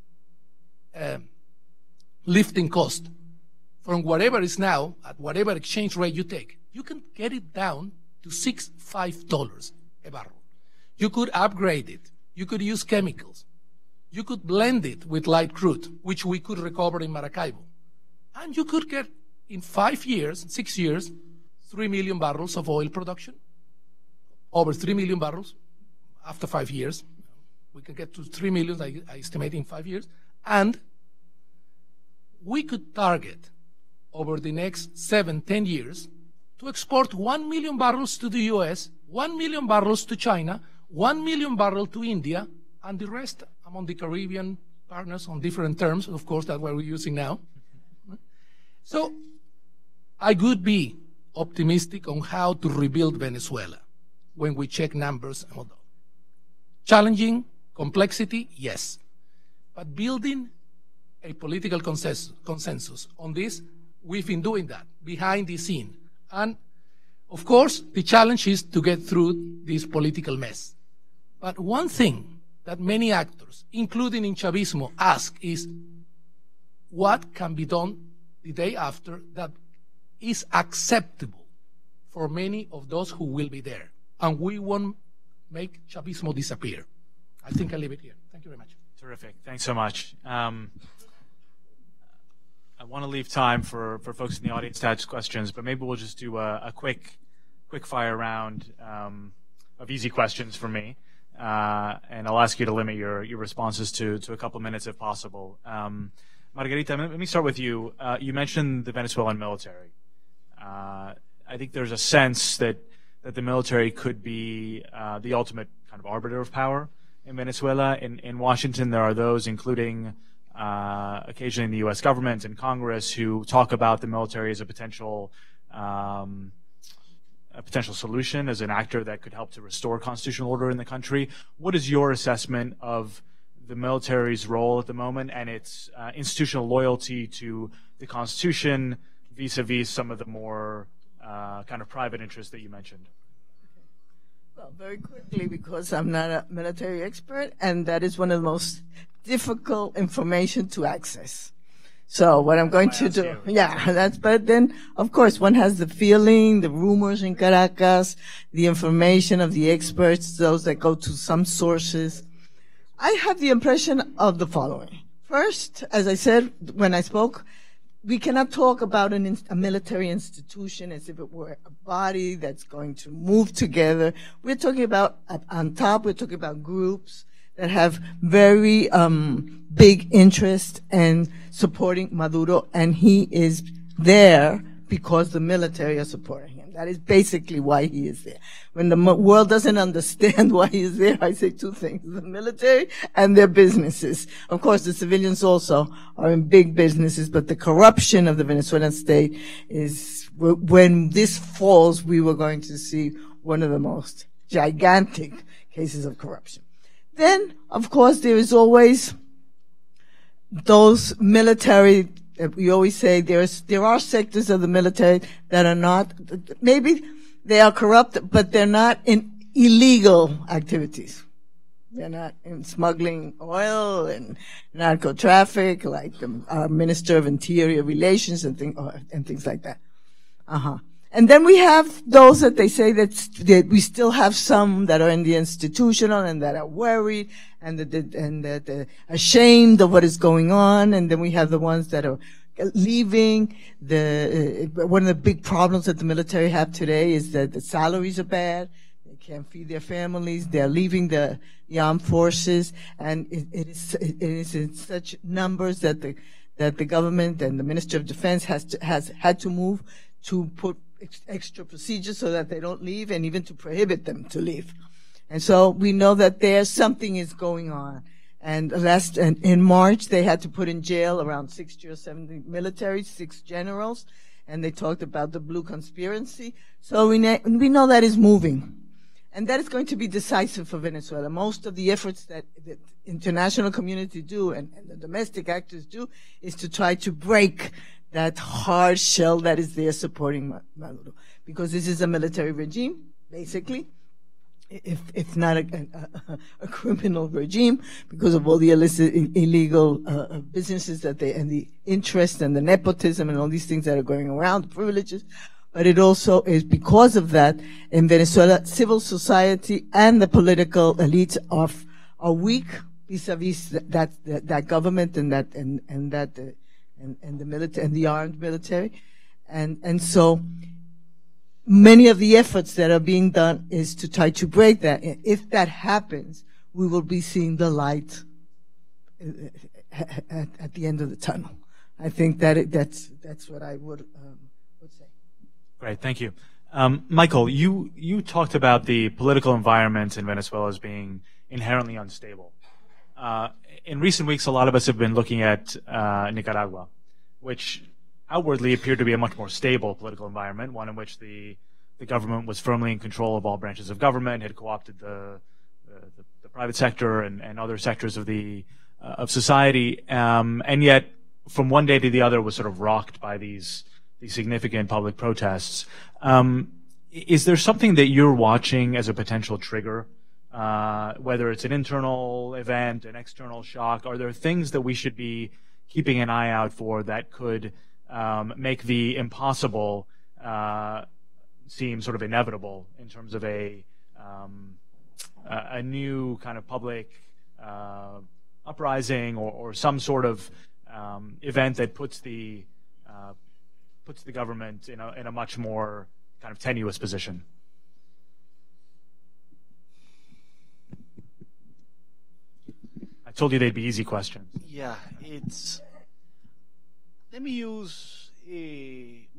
lifting cost from whatever is now, at whatever exchange rate you take, you can get it down to $5 a barrel. You could upgrade it. You could use chemicals. You could blend it with light crude, which we could recover in Maracaibo. And you could get, in 5 years, 6 years, 3 million barrels of oil production. Over 3 million barrels after 5 years. We can get to 3 million, I estimate, in 5 years. And we could target, over the next 7-10 years, to export 1 million barrels to the US, 1 million barrels to China, 1 million barrels to India, and the rest among the Caribbean partners on different terms, of course, that's what we're using now. So I could be optimistic on how to rebuild Venezuela when we check numbers and all that. Challenging, complexity, yes. But building a political consensus on this, we've been doing that behind the scene. And of course, the challenge is to get through this political mess. But one thing that many actors, including in Chavismo, ask is what can be done the day after that is acceptable for many of those who will be there. And we won't make Chavismo disappear. I think I'll leave it here. Thank you very much. Terrific. Thanks so much. I want to leave time for folks in the audience to ask questions, but maybe we'll just do a quick fire round of easy questions for me. And I'll ask you to limit your responses to a couple minutes if possible. Margarita, let me start with you. You mentioned the Venezuelan military. I think there's a sense that the military could be the ultimate kind of arbiter of power in Venezuela. In Washington, there are those, including occasionally in the U.S. government and Congress, who talk about the military as a potential solution, as an actor that could help to restore constitutional order in the country. What is your assessment of the military's role at the moment and its institutional loyalty to the Constitution vis-a-vis some of the more kind of private interests that you mentioned? Well, very quickly, because I'm not a military expert, and that is one of the most difficult information to access. So what I'm going to do, but then, of course, one has the feeling, the rumors in Caracas, the information of the experts, those that go to some sources. I have the impression of the following. First, as I said when I spoke, we cannot talk about a military institution as if it were a body that's going to move together. We're talking about, on top, we're talking about groups that have very big interest in supporting Maduro, and he is there because the military are supporting him. That is basically why he is there. When the world doesn't understand why he is there, I say two things: the military and their businesses. Of course, the civilians also are in big businesses, but the corruption of the Venezuelan state is, when this falls, we were going to see one of the most gigantic cases of corruption. Then, of course, there is always those military, we always say there are sectors of the military that are not, maybe they are corrupt, but they're not in illegal activities. They're not in smuggling oil and narco traffic, like the Minister of Interior Relations and things like that. And then we have those that they say that we still have some that are in the institutional and that are worried and that ashamed of what is going on. And then we have the ones that are leaving. One of the big problems that the military have today is that the salaries are bad. They can't feed their families. They're leaving the armed forces, and it is in such numbers that the government and the Ministry of Defense has had to move to put extra procedures so that they don't leave, and even to prohibit them to leave. And so we know that something is going on. And in March, they had to put in jail around 60 or 70 military, 6 generals, and they talked about the blue conspiracy. So we know that is moving. And that is going to be decisive for Venezuela. Most of the efforts that the international community do and the domestic actors do is to try to break that hard shell that is there supporting Maduro. Because this is a military regime, basically, if not a criminal regime, because of all the illicit, illegal businesses and the interest and the nepotism and all these things that are going around, the privileges. But it also is because of that, in Venezuela, civil society and the political elites are weak vis-a-vis that government and the military and the armed military, and so many of the efforts that are being done is to try to break that. If that happens, we will be seeing the light at the end of the tunnel. I think that's what I would say. Great, thank you. Michael, you talked about the political environment in Venezuela as being inherently unstable. In recent weeks, a lot of us have been looking at Nicaragua, which outwardly appeared to be a much more stable political environment, one in which the government was firmly in control of all branches of government, had co-opted the private sector and other sectors of society, and yet from one day to the other was sort of rocked by these significant public protests. Is there something that you're watching as a potential trigger, whether it's an internal event, an external shock? Are there things that we should be keeping an eye out for that could make the impossible seem sort of inevitable in terms of a new kind of public uprising or some sort of event that puts the government in a much more kind of tenuous position? I told you they'd be easy questions. Yeah, let me use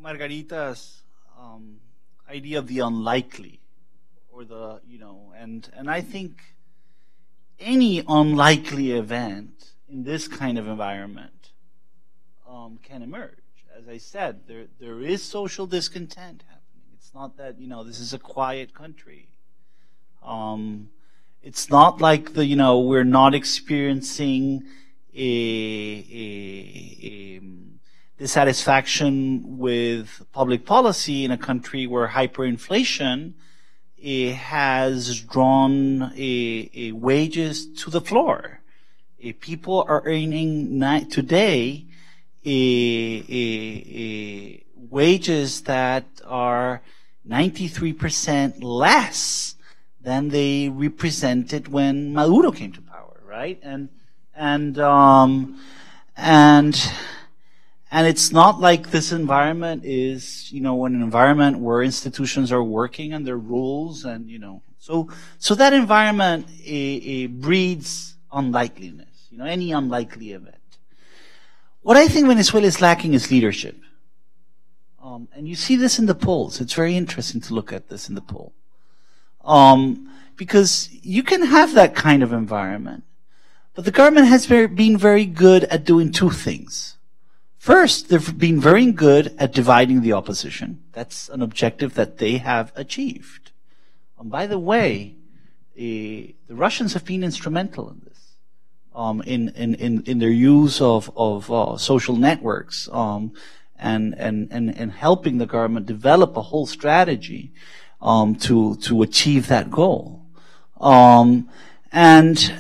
Margarita's idea of the unlikely, or and I think any unlikely event in this kind of environment can emerge. As I said, there is social discontent happening. It's not that this is a quiet country. It's not like we're not experiencing a dissatisfaction with public policy in a country where hyperinflation has drawn wages to the floor. People are earning today wages that are 93% less than they represented when Maduro came to power, right? And it's not like this environment is, an environment where institutions are working and there are rules and, so that environment breeds unlikeliness, any unlikely event. What I think Venezuela is lacking is leadership. And you see this in the polls. It's very interesting to look at this in the poll. Because you can have that kind of environment, but the government has been very good at doing two things. First, they've been very good at dividing the opposition. That's an objective that they have achieved. And by the way, the Russians have been instrumental in this, in their use of social networks, and helping the government develop a whole strategy to achieve that goal. And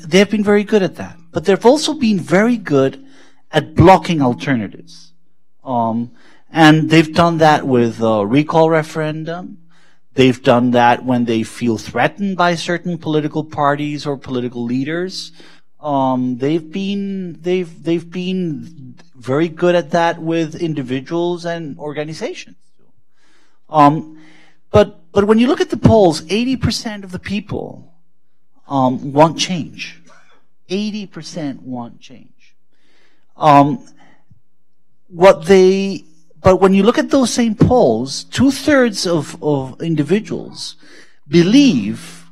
they've been very good at that. But they've also been very good at blocking alternatives. And they've done that with a recall referendum. They've done that when they feel threatened by certain political parties or political leaders. They've been very good at that with individuals and organizations. But But when you look at the polls, 80% of the people want change. 80% want change. But when you look at those same polls, 2/3 of individuals believe,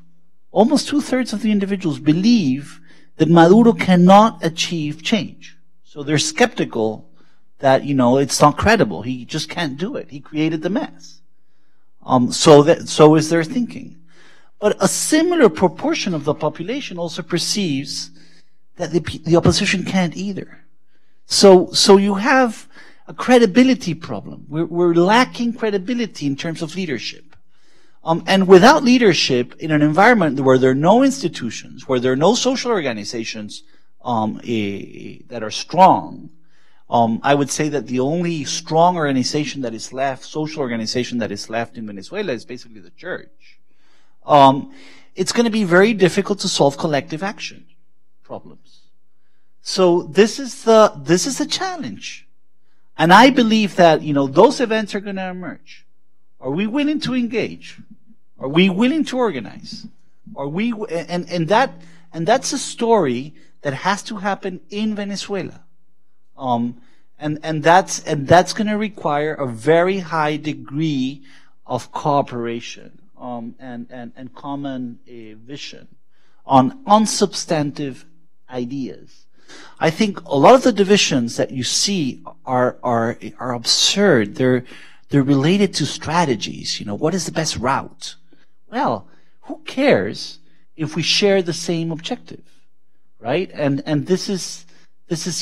almost 2/3 of the individuals believe that Maduro cannot achieve change. So they're skeptical that, it's not credible. He just can't do it. He created the mess. So is their thinking. But a similar proportion of the population also perceives that the opposition can't either. So you have a credibility problem. We're lacking credibility in terms of leadership. And without leadership, in an environment where there are no institutions, where there are no social organizations that are strong, I would say that the only strong organization that is left, social organization that is left in Venezuela, is basically the church. It's going to be very difficult to solve collective action problems. So this is the challenge. And I believe that, those events are going to emerge. Are we willing to engage? Are we willing to organize? And that's a story that has to happen in Venezuela. And that's going to require a very high degree of cooperation, and common vision on substantive ideas. I think a lot of the divisions that you see are absurd. They're related to strategies. What is the best route? Well, who cares if we share the same objective, right? And this is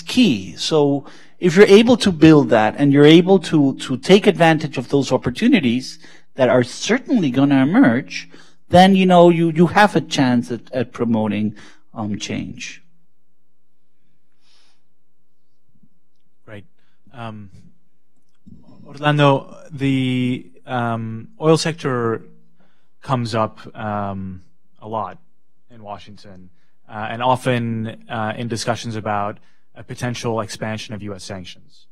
key. So if you're able to build that, and you're able to take advantage of those opportunities that are certainly going to emerge, then you have a chance at promoting change. Great. Orlando, the oil sector comes up a lot in Washington, and often in discussions about a potential expansion of U.S. sanctions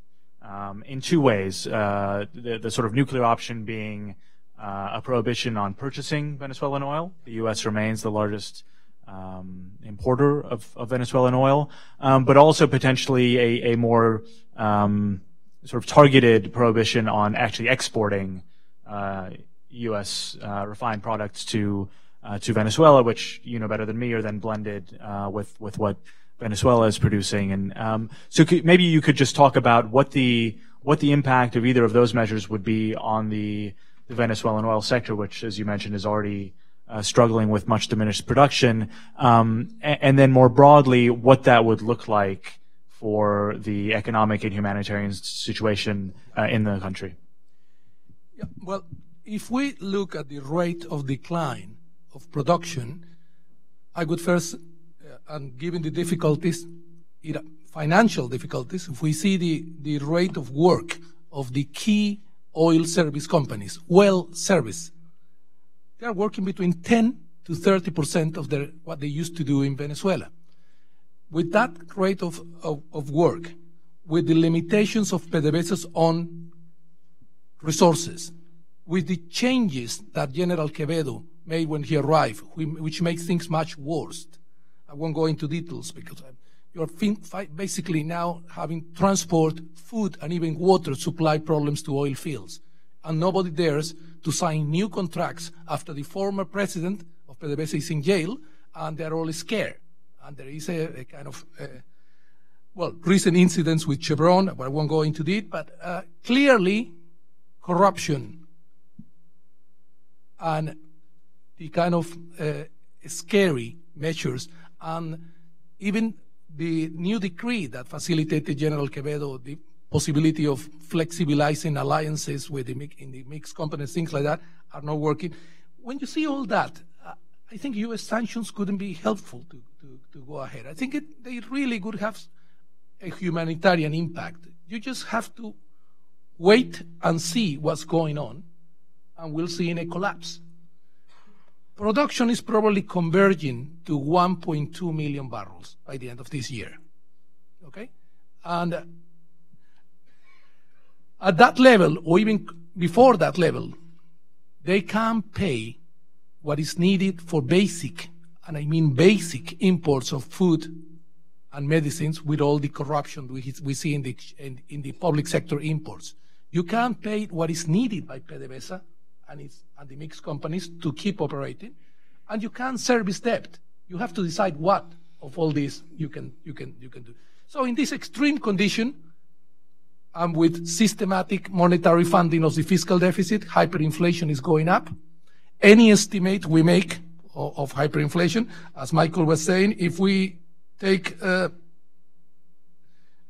in two ways. The sort of nuclear option being a prohibition on purchasing Venezuelan oil. The U.S. remains the largest importer of Venezuelan oil, but also potentially a more sort of targeted prohibition on actually exporting U.S. Refined products to Venezuela, which you know better than me, are then blended with what Venezuela is producing. And so maybe you could just talk about what the impact of either of those measures would be on the Venezuelan oil sector, which, as you mentioned, is already struggling with much diminished production, and then more broadly, what that would look like for the economic and humanitarian situation in the country. Yeah, well, if we look at the rate of decline of production, I would first, and given the difficulties, financial difficulties, if we see the rate of work of the key oil service companies, well service, they are working between 10 to 30% of what they used to do in Venezuela. With that rate of work, with the limitations of PDVSA's own resources, with the changes that General Quevedo made when he arrived, which makes things much worse. I won't go into details because you're basically now having transport, food, and even water supply problems to oil fields. And nobody dares to sign new contracts after the former president of PDVSA is in jail, and they're all scared. And there is a kind of, recent incidents with Chevron, but I won't go into it, but clearly corruption and the kind of scary measures, and even the new decree that facilitated General Quevedo, the possibility of flexibilizing alliances with in the mixed companies, things like that, are not working. When you see all that, I think U.S. sanctions couldn't be helpful to go ahead. I think they really could have a humanitarian impact. You just have to wait and see what's going on, and we'll see in a collapse. Production is probably converging to 1.2 million barrels by the end of this year, okay? And at that level, or even before that level, they can't pay what is needed for basic, and I mean basic, imports of food and medicines with all the corruption we see in the public sector imports. You can't pay what is needed by PDVSA and the mixed companies to keep operating, and you can't service debt. You have to decide what of all this you can do. So in this extreme condition, and with systematic monetary funding of the fiscal deficit, hyperinflation is going up. Any estimate we make of hyperinflation, as Michael was saying, if we take,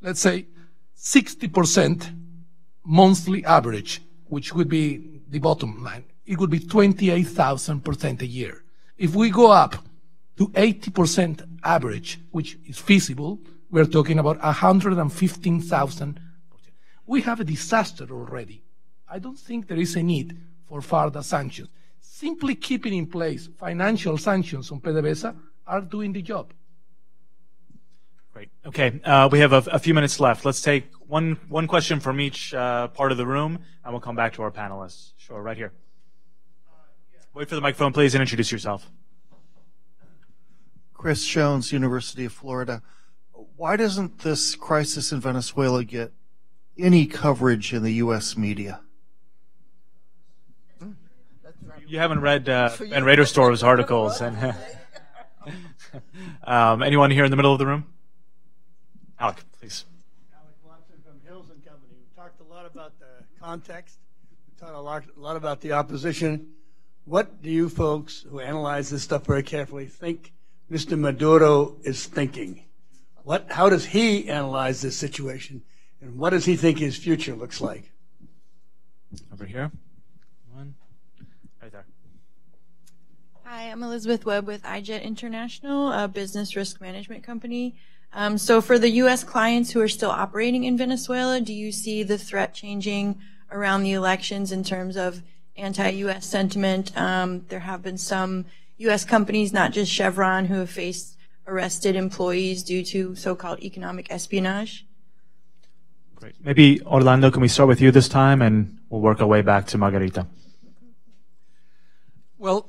let's say, 60% monthly average, which would be the bottom line, it would be 28,000% a year. If we go up to 80% average, which is feasible, we're talking about 115,000. We have a disaster already. I don't think there is a need for further sanctions. Simply keeping in place financial sanctions on PDVSA are doing the job. Great. Okay, we have a few minutes left. Let's take one question from each part of the room, and we'll come back to our panelists. Sure, right here. Wait for the microphone, please, and introduce yourself. Chris Jones, University of Florida. Why doesn't this crisis in Venezuela get any coverage in the U.S. media? You haven't read Ben Raderstorff's articles. And anyone here in the middle of the room? Alec, please. Alec Watson from Hills and Company. We talked a lot about the context. We talked a lot about the opposition. What do you folks who analyze this stuff very carefully think Mr. Maduro is thinking? How does he analyze this situation? And what does he think his future looks like? Over here. One. Right there. Hi, I'm Elizabeth Webb with iJet International, a business risk management company. So for the U.S. clients who are still operating in Venezuela, do you see the threat changing around the elections in terms of anti-U.S. sentiment? There have been some U.S. companies, not just Chevron, who have faced arrested employees due to so-called economic espionage. Great. Maybe, Orlando, can we start with you this time, and we'll work our way back to Margarita. Well,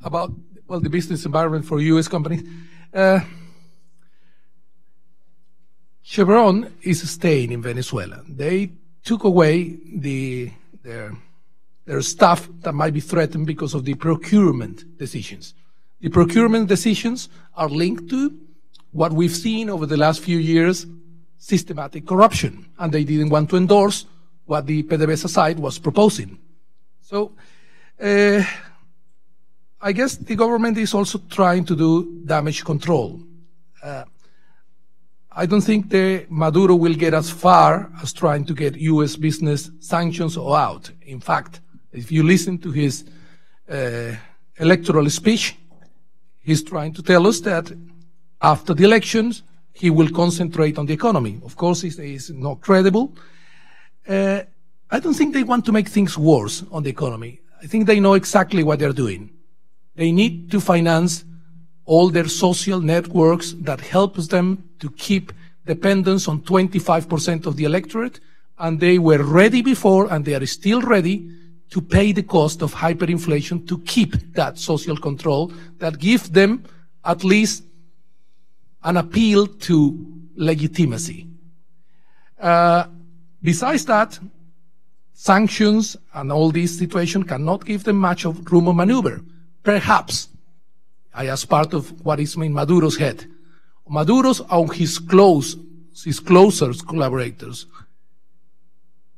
the business environment for U.S. companies. Chevron is staying in Venezuela. They took away their staff that might be threatened because of the procurement decisions. The procurement decisions are linked to what we've seen over the last few years, systematic corruption, and they didn't want to endorse what the PDVSA side was proposing. So I guess the government is also trying to do damage control. I don't think Maduro will get as far as trying to get U.S. business sanctions or out. In fact, if you listen to his electoral speech, he's trying to tell us that after the elections, he will concentrate on the economy. Of course, he's not credible. I don't think they want to make things worse on the economy. I think they know exactly what they're doing. They need to finance all their social networks that helps them to keep dependence on 25% of the electorate, and they were ready before, and they are still ready to pay the cost of hyperinflation to keep that social control that gives them at least an appeal to legitimacy. Besides that, sanctions and all this situation cannot give them much of room of maneuver. Perhaps, as part of what is in Maduro's head, Maduro's and his closest collaborators,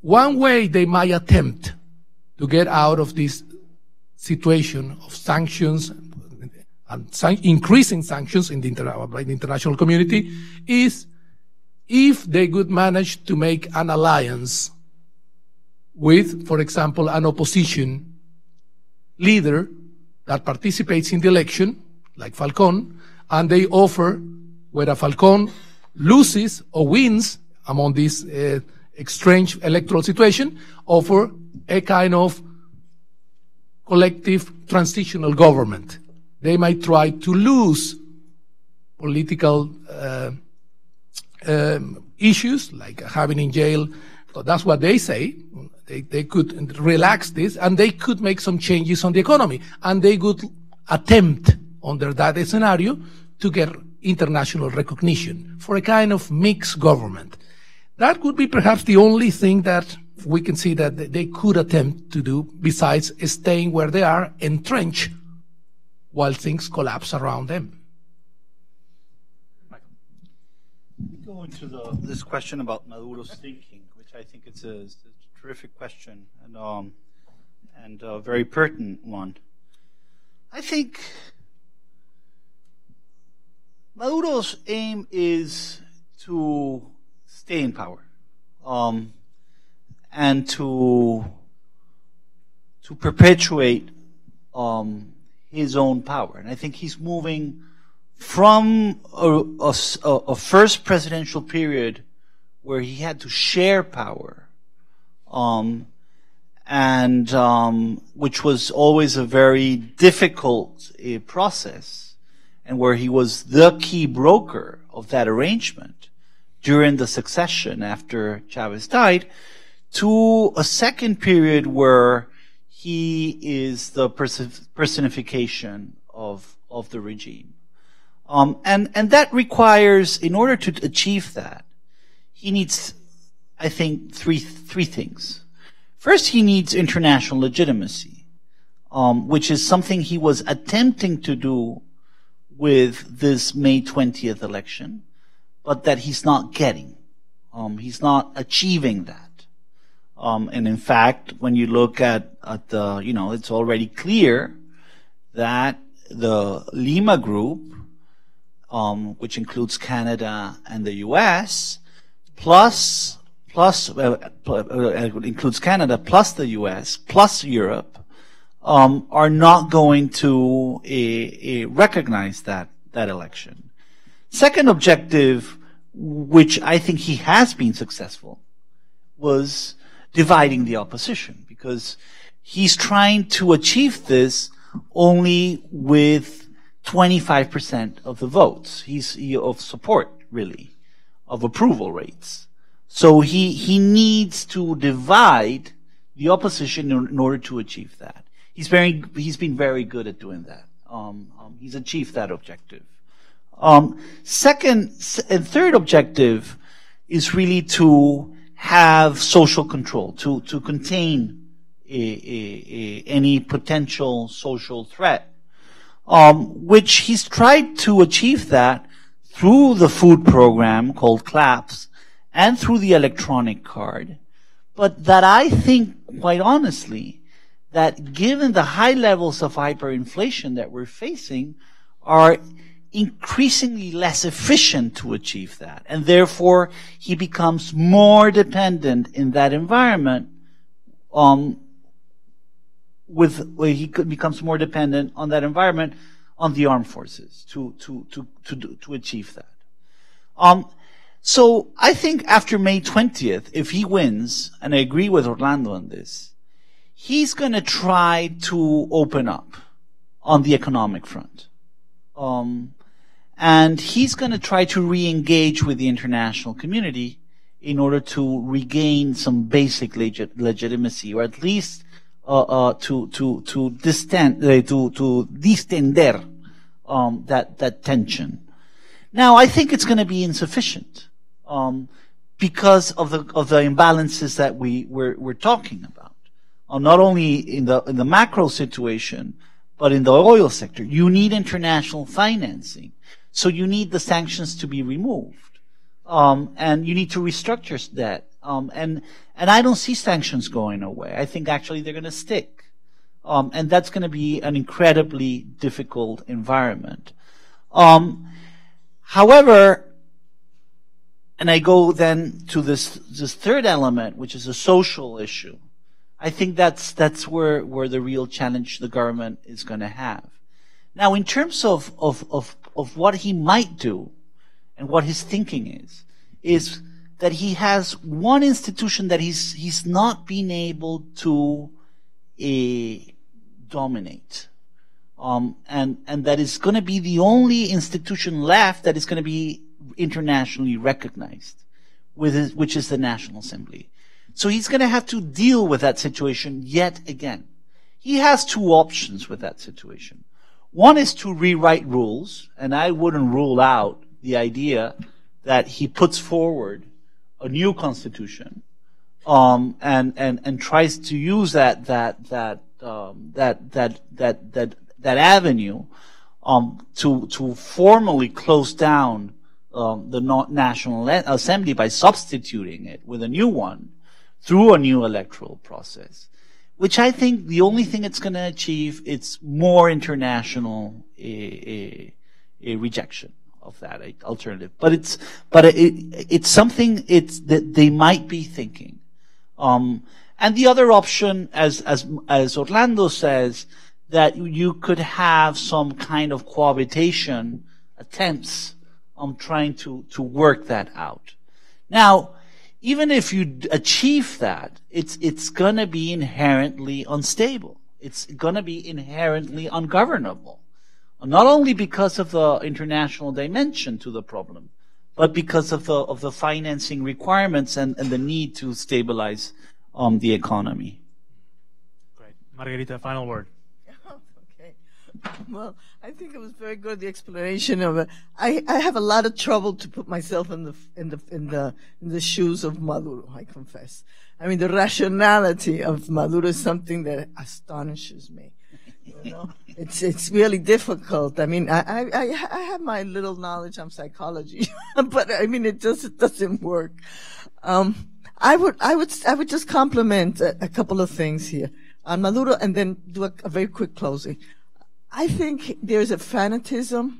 one way they might attempt to get out of this situation of sanctions and increasing sanctions in by the international community is if they could manage to make an alliance with, for example, an opposition leader that participates in the election, like Falcón, and they offer, whether Falcón loses or wins among this strange electoral situation, offer a kind of collective transitional government. They might try to lose political issues, like having in jail So that's what they say. They could relax this, and they could make some changes on the economy, and they could attempt, under that scenario, to get international recognition for a kind of mixed government. That would be perhaps the only thing that we can see that they could attempt to do, besides staying where they are, entrenched, while things collapse around them. Go into this question about Maduro's thinking, which I think it's a terrific question and a very pertinent one. I think Maduro's aim is to stay in power, and to perpetuate his own power. And I think he's moving from a first presidential period where he had to share power, which was always a very difficult process, and where he was the key broker of that arrangement during the succession after Chavez died, to a second period where he is the personification of the regime. And that requires, in order to achieve that, he needs, I think, three things. First, he needs international legitimacy, which is something he was attempting to do with this May 20th election, but that he's not getting. He's not achieving that. And in fact, when you look at the, it's already clear that the Lima Group, which includes Canada and the U.S., includes Canada plus the U.S. plus Europe, are not going to recognize that election. Second objective, which I think he has been successful, was dividing the opposition, because he's trying to achieve this only with 25% of the votes. Of support, really, of approval rates. So he needs to divide the opposition in order to achieve that. He's been very good at doing that. He's achieved that objective. Second and third objective is really to have social control, to contain any potential social threat, which he's tried to achieve that through the food program called CLAPS and through the electronic card. But that I think, quite honestly, that given the high levels of hyperinflation that we're facing, are increasingly less efficient to achieve that. And therefore, he becomes more dependent in that environment, becomes more dependent on that environment, on the armed forces to achieve that. So I think after May 20th, if he wins, and I agree with Orlando on this, he's going to try to open up on the economic front. And he's going to try to re-engage with the international community in order to regain some basic legitimacy, or at least to distender that tension. Now, I think it's going to be insufficient because of the imbalances that we're talking about. Not only in the macro situation, but in the oil sector. You need international financing. So you need the sanctions to be removed. And you need to restructure debt. And I don't see sanctions going away. I think actually they're going to stick. And that's going to be an incredibly difficult environment. However, and I go then to this third element, which is a social issue. I think that's where the real challenge the government is going to have. Now, in terms of what he might do and what his thinking is that he has one institution that he's not been able to dominate. And that is going to be the only institution left that is going to be internationally recognized, which is the National Assembly. So he's going to have to deal with that situation yet again. He has two options with that situation. One is to rewrite rules, and I wouldn't rule out the idea that he puts forward a new constitution, and tries to use that avenue, to formally close down the National Assembly by substituting it with a new one through a new electoral process, which I think the only thing it's going to achieve, it's more international rejection of that alternative. But it's something that they might be thinking. And the other option, as Orlando says, that you could have some kind of cohabitation attempts on trying to work that out. Now, even if you achieve that, it's gonna be inherently unstable. It's gonna be inherently ungovernable. Not only because of the international dimension to the problem, but because of the financing requirements and the need to stabilize the economy. Great. Margarita, final word. Okay. Well, I think it was very good, the explanation of it. I have a lot of trouble to put myself in the shoes of Maduro, I confess. I mean, the rationality of Maduro is something that astonishes me. You know, it's really difficult. I mean, I have my little knowledge on psychology, but I mean, it doesn't work. I would just compliment a couple of things here on Maduro, and then do a very quick closing. I think there's a fanatism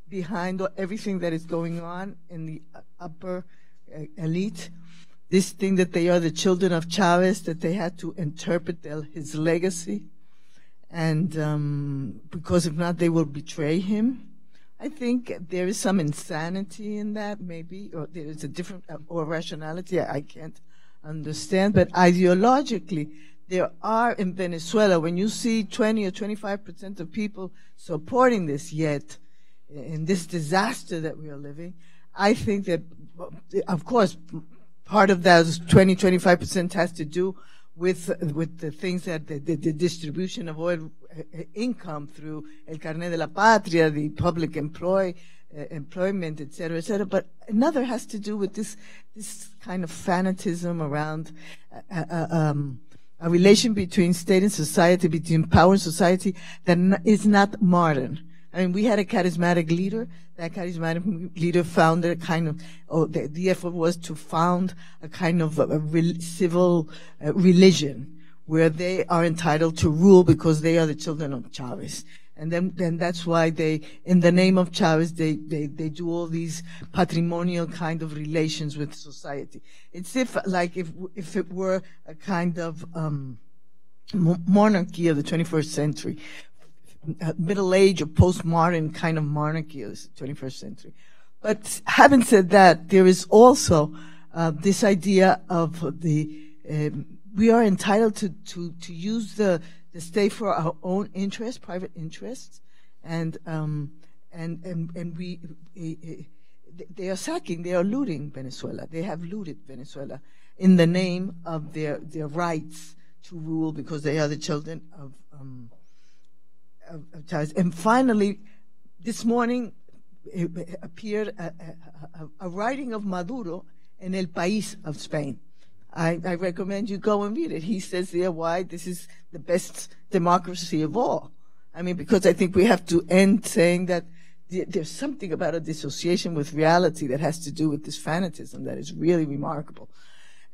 behind everything that is going on in the upper elite. This thing that they are the children of Chavez, that they had to interpret his legacy. And because if not, they will betray him. I think there is some insanity in that, maybe, or there is a different, or rationality I can't understand. But ideologically, there are in Venezuela, when you see 20 or 25% of people supporting this yet, in this disaster that we are living, I think that, of course, part of that 20-25% has to do with the things that the distribution of oil income through El Carnet de la Patria, the public employment, et cetera, but another has to do with this kind of fanatism around a relation between state and society, between power and society, that is not modern. I mean, we had a charismatic leader. That charismatic leader found a kind of, the effort was to found a kind of civil religion where they are entitled to rule because they are the children of Chavez. And then that's why they, in the name of Chavez, they do all these patrimonial kind of relations with society. It's if it were a kind of monarchy of the 21st century, middle age or postmodern kind of monarchy of the 21st century. But having said that, there is also this idea of we are entitled to use the state for our own interests, private interests, and they are sacking, they are looting Venezuela. They have looted Venezuela in the name of their rights to rule because they are the children of Chavez. And finally, this morning it appeared a writing of Maduro in El País of Spain. I recommend you go and read it. He says there why this is the best democracy of all. I mean, because I think we have to end saying that there's something about a dissociation with reality that has to do with this fanatism that is really remarkable.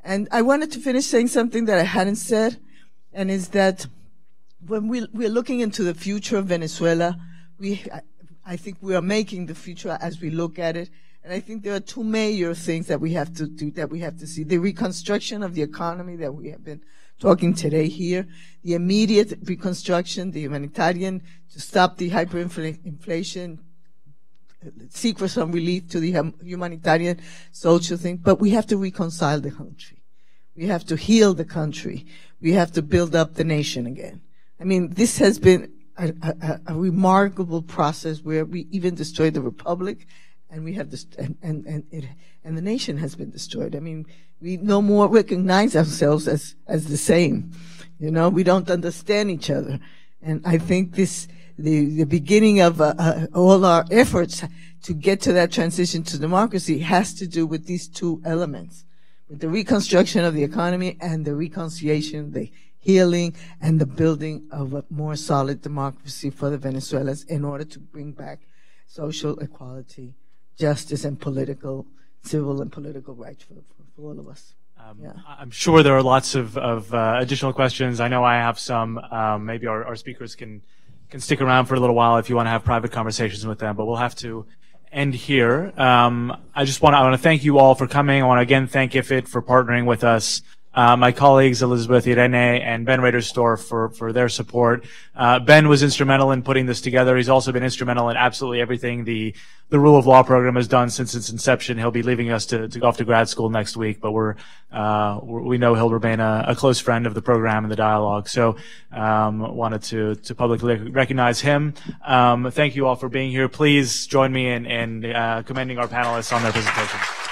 And I wanted to finish saying something that I hadn't said, and is that when we're looking into the future of Venezuela, I think we are making the future as we look at it. And I think there are two major things that we have to do, that we have to see. The reconstruction of the economy that we have been talking today here, the immediate reconstruction, the humanitarian, to stop the hyperinflation, seek for some relief to the humanitarian social thing. But we have to reconcile the country. We have to heal the country. We have to build up the nation again. I mean, this has been a remarkable process where we even destroyed the republic, and we have this, and the nation has been destroyed. I mean, we no more recognize ourselves as the same. You know, we don't understand each other, and I think the beginning of all our efforts to get to that transition to democracy has to do with these two elements, with the reconstruction of the economy and the reconciliation, the healing, and the building of a more solid democracy for the Venezuelans in order to bring back social equality, justice, and civil and political rights for all of us. I'm sure there are lots of additional questions. I know I have some. Maybe our speakers can stick around for a little while if you want to have private conversations with them, but we'll have to end here. I want to thank you all for coming. I want to again thank IFIT for partnering with us. My colleagues Elizabeth, Irene, and Ben Reindertot for their support. Ben was instrumental in putting this together. He's also been instrumental in absolutely everything the Rule of Law program has done since its inception. He'll be leaving us to go off to grad school next week, but we know he'll remain a close friend of the program and the dialogue. So wanted to publicly recognize him. Thank you all for being here. Please join me in commending our panelists on their presentations.